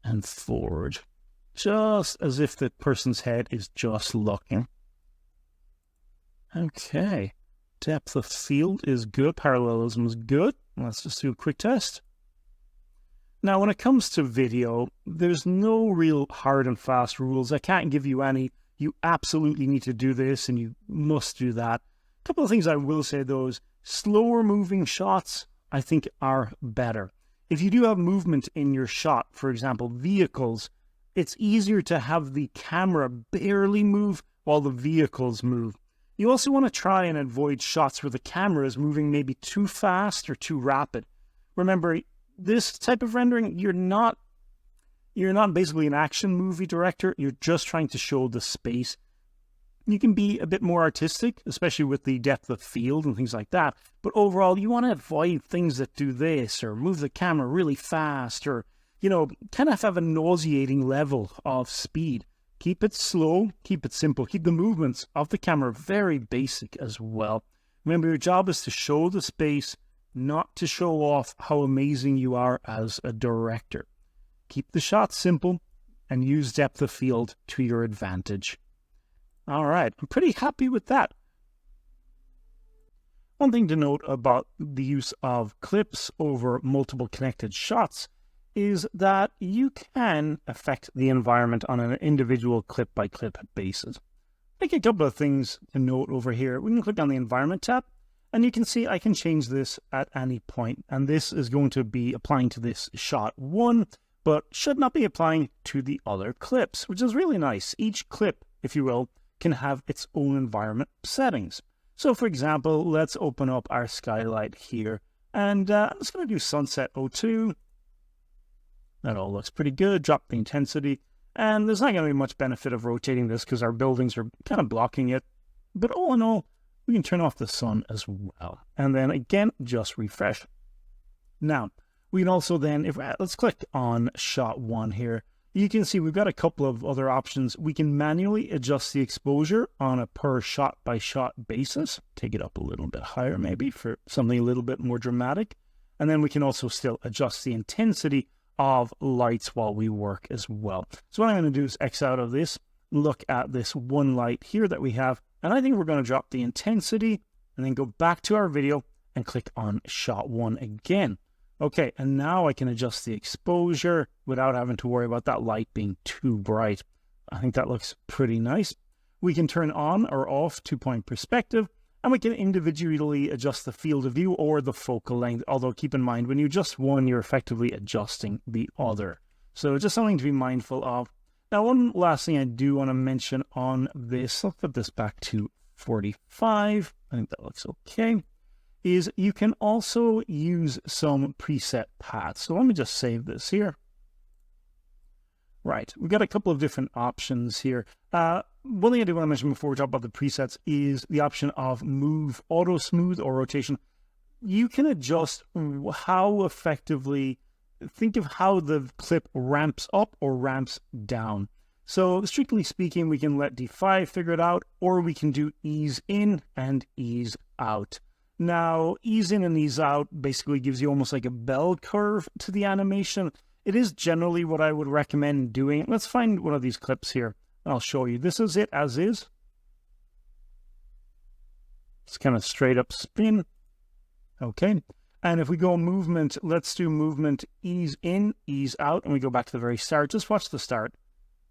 and forward, just as if the person's head is just looking. Okay, depth of field is good, parallelism is good. Let's just do a quick test. Now, when it comes to video, there's no real hard and fast rules. I can't give you any, you absolutely need to do this and you must do that. A couple of things I will say, though, is slower moving shots, I think, are better. If you do have movement in your shot, for example, vehicles, it's easier to have the camera barely move while the vehicles move. You also want to try and avoid shots where the camera is moving maybe too fast or too rapid. Remember, this type of rendering, you're not basically an action movie director, you're just trying to show the space. You can be a bit more artistic, especially with the depth of field and things like that. But overall, you want to avoid things that do this or move the camera really fast or, kind of have a nauseating level of speed. Keep it slow, keep it simple, keep the movements of the camera very basic as well. Remember, your job is to show the space, not to show off how amazing you are as a director. Keep the shot simple and use depth of field to your advantage. All right, I'm pretty happy with that. One thing to note about the use of clips over multiple connected shots is that you can affect the environment on an individual clip-by-clip basis. I think a couple of things to note over here. We can click on the Environment tab, and you can see I can change this at any point, and this is going to be applying to this shot 1, but should not be applying to the other clips, which is really nice. Each clip, if you will, can have its own environment settings. So for example, let's open up our skylight here, and I'm just going to do Sunset 02. That all looks pretty good. Drop the intensity, and there's not going to be much benefit of rotating this because our buildings are kind of blocking it. But all in all, we can turn off the sun as well. And then again, just refresh. Now, we can also then, let's click on shot 1 here. You can see we've got a couple of other options. We can manually adjust the exposure on a per shot by shot basis. Take it up a little bit higher maybe for something a little bit more dramatic. And then we can also still adjust the intensity of lights while we work as well. So what I'm going to do is X out of this, look at this one light here that we have, and I think we're going to drop the intensity and then go back to our video and click on shot 1 again. Okay, and now I can adjust the exposure without having to worry about that light being too bright. I think that looks pretty nice. We can turn on or off 2-point perspective, and we can individually adjust the field of view or the focal length, although keep in mind, when you adjust one, you're effectively adjusting the other. So just something to be mindful of. Now, one last thing I do want to mention on this, I'll put this back to 45. I think that looks okay. Is you can also use some preset paths. So let me just save this here. Right, we've got a couple of different options here. One thing I do want to mention before we talk about the presets is the option of move, auto smooth, or rotation. You can adjust how effectively, think of how the clip ramps up or ramps down. So strictly speaking, we can let D5 figure it out, or we can do ease in and ease out. Now, ease in and ease out basically gives you almost like a bell curve to the animation. It is generally what I would recommend doing. Let's find one of these clips here. I'll show you. This is it as is. It's kind of straight up spin. Okay. And if we go movement, let's do movement ease in, ease out, and we go back to the very start. Just watch the start.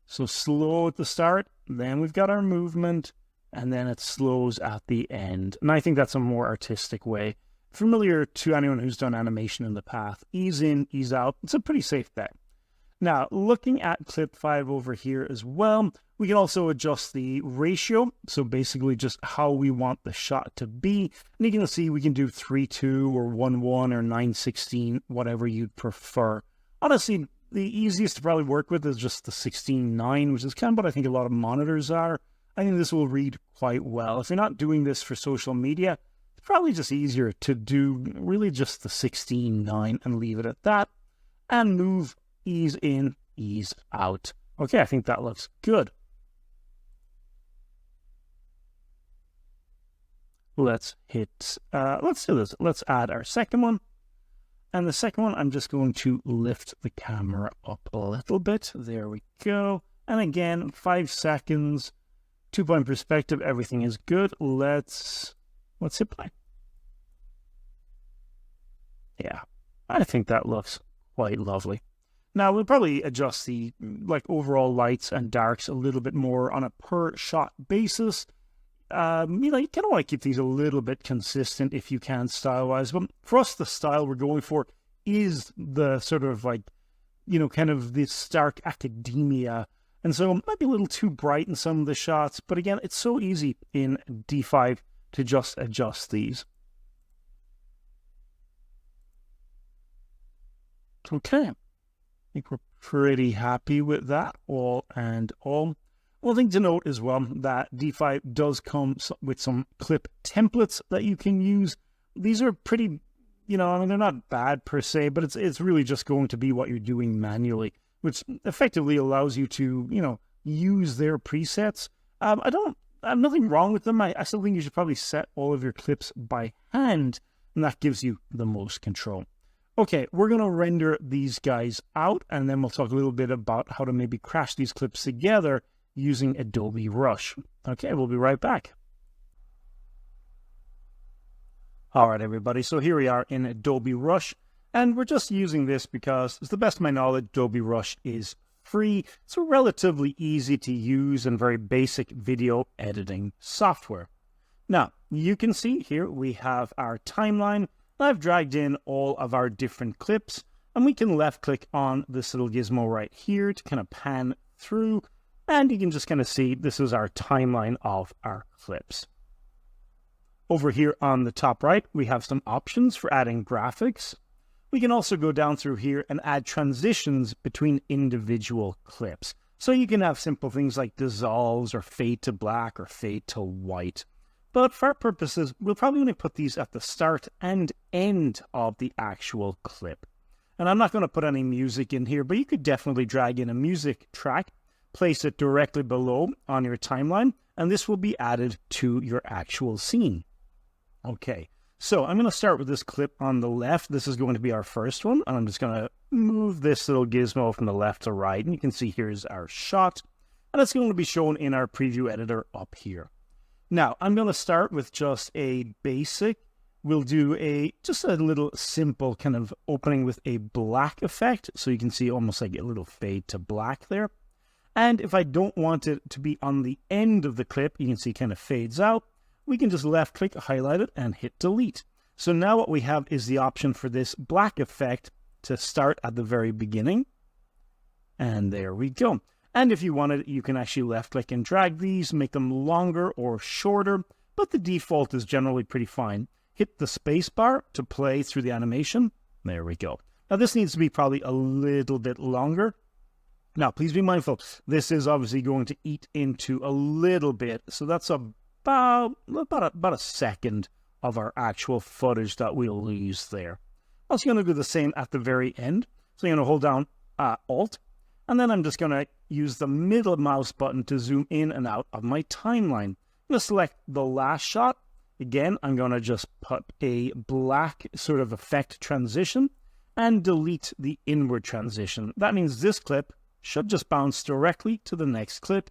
So slow at the start, then we've got our movement, and then it slows at the end. And I think that's a more artistic way. Familiar to anyone who's done animation in the past. Ease in, ease out. It's a pretty safe bet. Now, looking at clip 5 over here as well, we can also adjust the ratio. So basically just how we want the shot to be. And you can see we can do 3:2 or 1:1 or 9:16, whatever you'd prefer. Honestly, the easiest to probably work with is just the 16:9, which is kind of what I think a lot of monitors are. I think this will read quite well. If you're not doing this for social media, it's probably just easier to do really just the 16:9 and leave it at that. And move, ease in, ease out. Okay, I think that looks good. Let's do this. Let's add our second one. And the second one, I'm just going to lift the camera up a little bit. There we go. And again, 5 seconds, 2-point perspective, everything is good. Let's hit play. Yeah, I think that looks quite lovely. Now, we'll probably adjust the overall lights and darks a little bit more on a per shot basis. You kind of want to keep these a little bit consistent if you can style-wise. But for us, the style we're going for is the sort of kind of this stark academia. And so it might be a little too bright in some of the shots. But again, it's so easy in D5 to just adjust these. Okay. I think we're pretty happy with that all and all. One thing to note as well, that D5 does come with some clip templates that you can use. These are pretty, they're not bad per se, but it's really just going to be what you're doing manually, which effectively allows you to, use their presets. I have nothing wrong with them. I still think you should probably set all of your clips by hand, and that gives you the most control. Okay, we're going to render these guys out, and then we'll talk a little bit about how to maybe crash these clips together using Adobe Rush. Okay, we'll be right back. All right, everybody, so here we are in Adobe Rush, and we're just using this because, to the best of my knowledge, Adobe Rush is free. It's a relatively easy to use and very basic video editing software. Now, you can see here we have our timeline. I've dragged in all of our different clips, and we can left-click on this little gizmo right here to kind of pan through. And you can just kind of see this is our timeline of our clips. Over here on the top right, we have some options for adding graphics. We can also go down through here and add transitions between individual clips. So you can have simple things like dissolves or fade to black or fade to white. But for our purposes, we'll probably only put these at the start and end of the actual clip. And I'm not going to put any music in here, but you could definitely drag in a music track, place it directly below on your timeline, and this will be added to your actual scene. Okay, so I'm going to start with this clip on the left. This is going to be our first one, and I'm just going to move this little gizmo from the left to right, and you can see here's our shot, and it's going to be shown in our preview editor up here. Now, I'm going to start with just a basic. We'll do just a little simple kind of opening with a black effect, so you can see almost like a little fade to black there. And if I don't want it to be on the end of the clip, you can see it kind of fades out. We can just left click, highlight it, and hit delete. So now what we have is the option for this black effect to start at the very beginning. And there we go. And if you wanted, you can actually left click and drag these, make them longer or shorter, but the default is generally pretty fine. Hit the space bar to play through the animation. There we go. Now this needs to be probably a little bit longer. Now, please be mindful, this is obviously going to eat into a little bit, so that's about a second of our actual footage that we'll lose there. I'm also going to do the same at the very end. So I'm going to hold down Alt, and then I'm just going to use the middle mouse button to zoom in and out of my timeline. I'm going to select the last shot. Again, I'm going to just put a black sort of effect transition and delete the inward transition. That means this clip should just bounce directly to the next clip,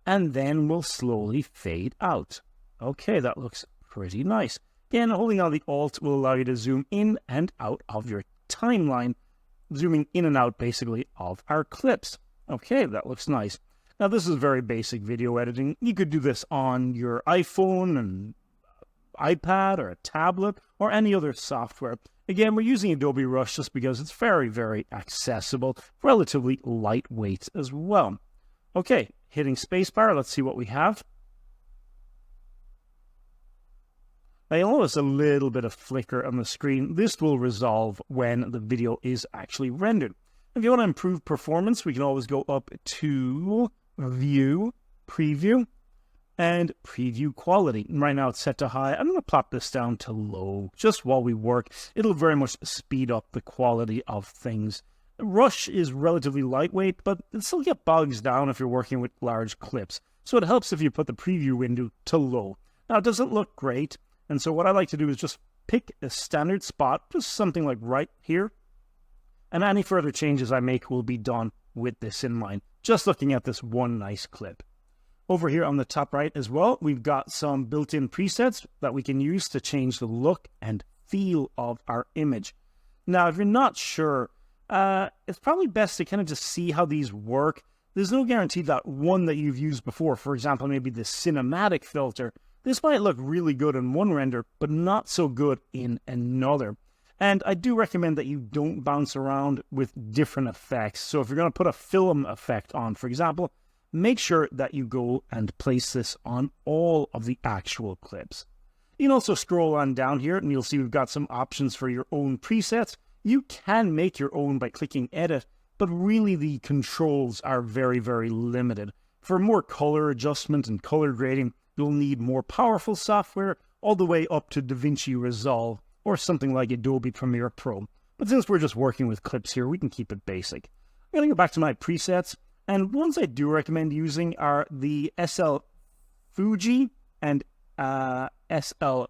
and then will slowly fade out. Okay, that looks pretty nice. Again, holding down the Alt will allow you to zoom in and out of your timeline, zooming in and out basically of our clips. Okay, that looks nice. Now this is very basic video editing. You could do this on your iPhone and iPad or a tablet or any other software. Again, we're using Adobe Rush just because it's very, very accessible, relatively lightweight as well. Okay, hitting spacebar, let's see what we have. Now you'll notice a little bit of flicker on the screen. This will resolve when the video is actually rendered. If you want to improve performance, we can always go up to View, Preview, and Preview Quality. And right now it's set to high. I'm going to plop this down to low just while we work. It'll very much speed up the quality of things Rush is relatively lightweight, but it still gets bogs down if you're working with large clips. So it helps if you put the preview window to low. Now it doesn't look great, and so what I like to do is just pick a standard spot, just something like right here, and any further changes I make will be done with this in mind, just looking at this one nice clip. Over here on the top right as well, we've got some built-in presets that we can use to change the look and feel of our image. Now, if you're not sure, it's probably best to kind of just see how these work. There's no guarantee that one that you've used before, for example, maybe the cinematic filter, this might look really good in one render, but not so good in another. And I do recommend that you don't bounce around with different effects. So if you're going to put a film effect on, for example, make sure that you go and place this on all of the actual clips. You can also scroll on down here and you'll see we've got some options for your own presets. You can make your own by clicking edit, but really the controls are very, very limited. For more color adjustment and color grading, you'll need more powerful software all the way up to DaVinci Resolve or something like Adobe Premiere Pro. But since we're just working with clips here, we can keep it basic. I'm going to go back to my presets, and ones I do recommend using are the SL Fuji and SL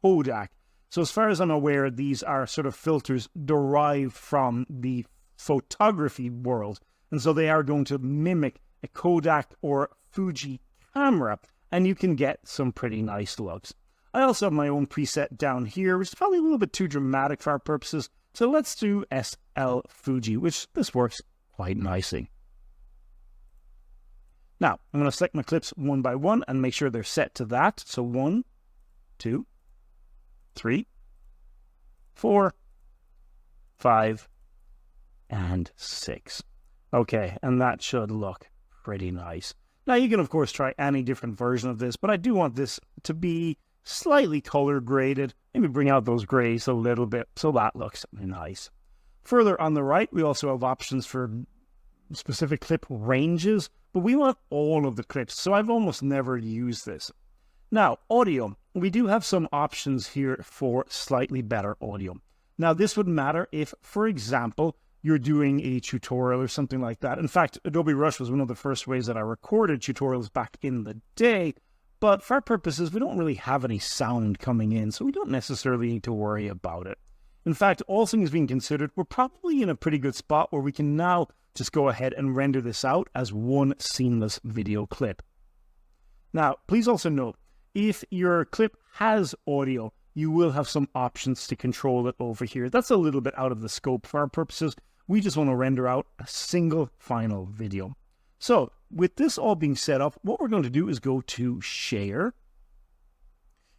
Kodak. So as far as I'm aware, these are sort of filters derived from the photography world, and so they are going to mimic a Kodak or Fuji camera, and you can get some pretty nice looks. I also have my own preset down here, which is probably a little bit too dramatic for our purposes, so let's do SL Fuji, which this works quite nicely. Now, I'm going to select my clips one by one and make sure they're set to that. So 1, 2, 3, 4, 5, and 6. Okay, and that should look pretty nice. Now, you can, of course, try any different version of this, but I do want this to be slightly color graded. Maybe bring out those grays a little bit, so that looks nice. Further on the right, we also have options for specific clip ranges, but we want all of the clips, so I've almost never used this. Now, audio. We do have some options here for slightly better audio. Now, this would matter if, for example, you're doing a tutorial or something like that. In fact, Adobe Rush was one of the first ways that I recorded tutorials back in the day, but for our purposes, we don't really have any sound coming in, so we don't necessarily need to worry about it. In fact, all things being considered, we're probably in a pretty good spot where we can now just go ahead and render this out as one seamless video clip. Now, please also note, if your clip has audio, you will have some options to control it over here. That's a little bit out of the scope for our purposes. We just want to render out a single final video. So, with this all being set up, what we're going to do is go to Share.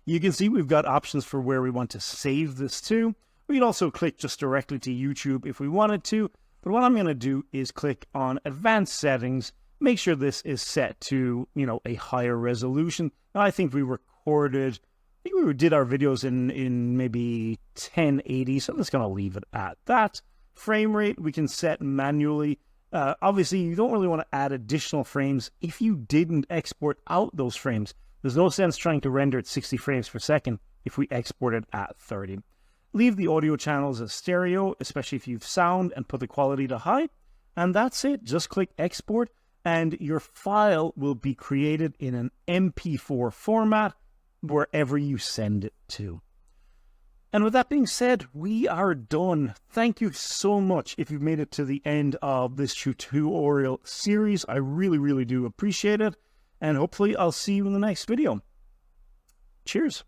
You can see we've got options for where we want to save this to. We can also click just directly to YouTube if we wanted to. But what I'm going to do is click on Advanced Settings, make sure this is set to, a higher resolution. Now, I think we did our videos in maybe 1080, so I'm just going to leave it at that. Frame rate, we can set manually. Obviously, you don't really want to add additional frames if you didn't export out those frames. There's no sense trying to render at 60 frames per second if we export it at 30. Leave the audio channels as stereo, especially if you've sound, and put the quality to high. And that's it. Just click export, and your file will be created in an MP4 format wherever you send it to. And with that being said, we are done. Thank you so much if you've made it to the end of this tutorial series. I really, really do appreciate it. And hopefully I'll see you in the next video. Cheers.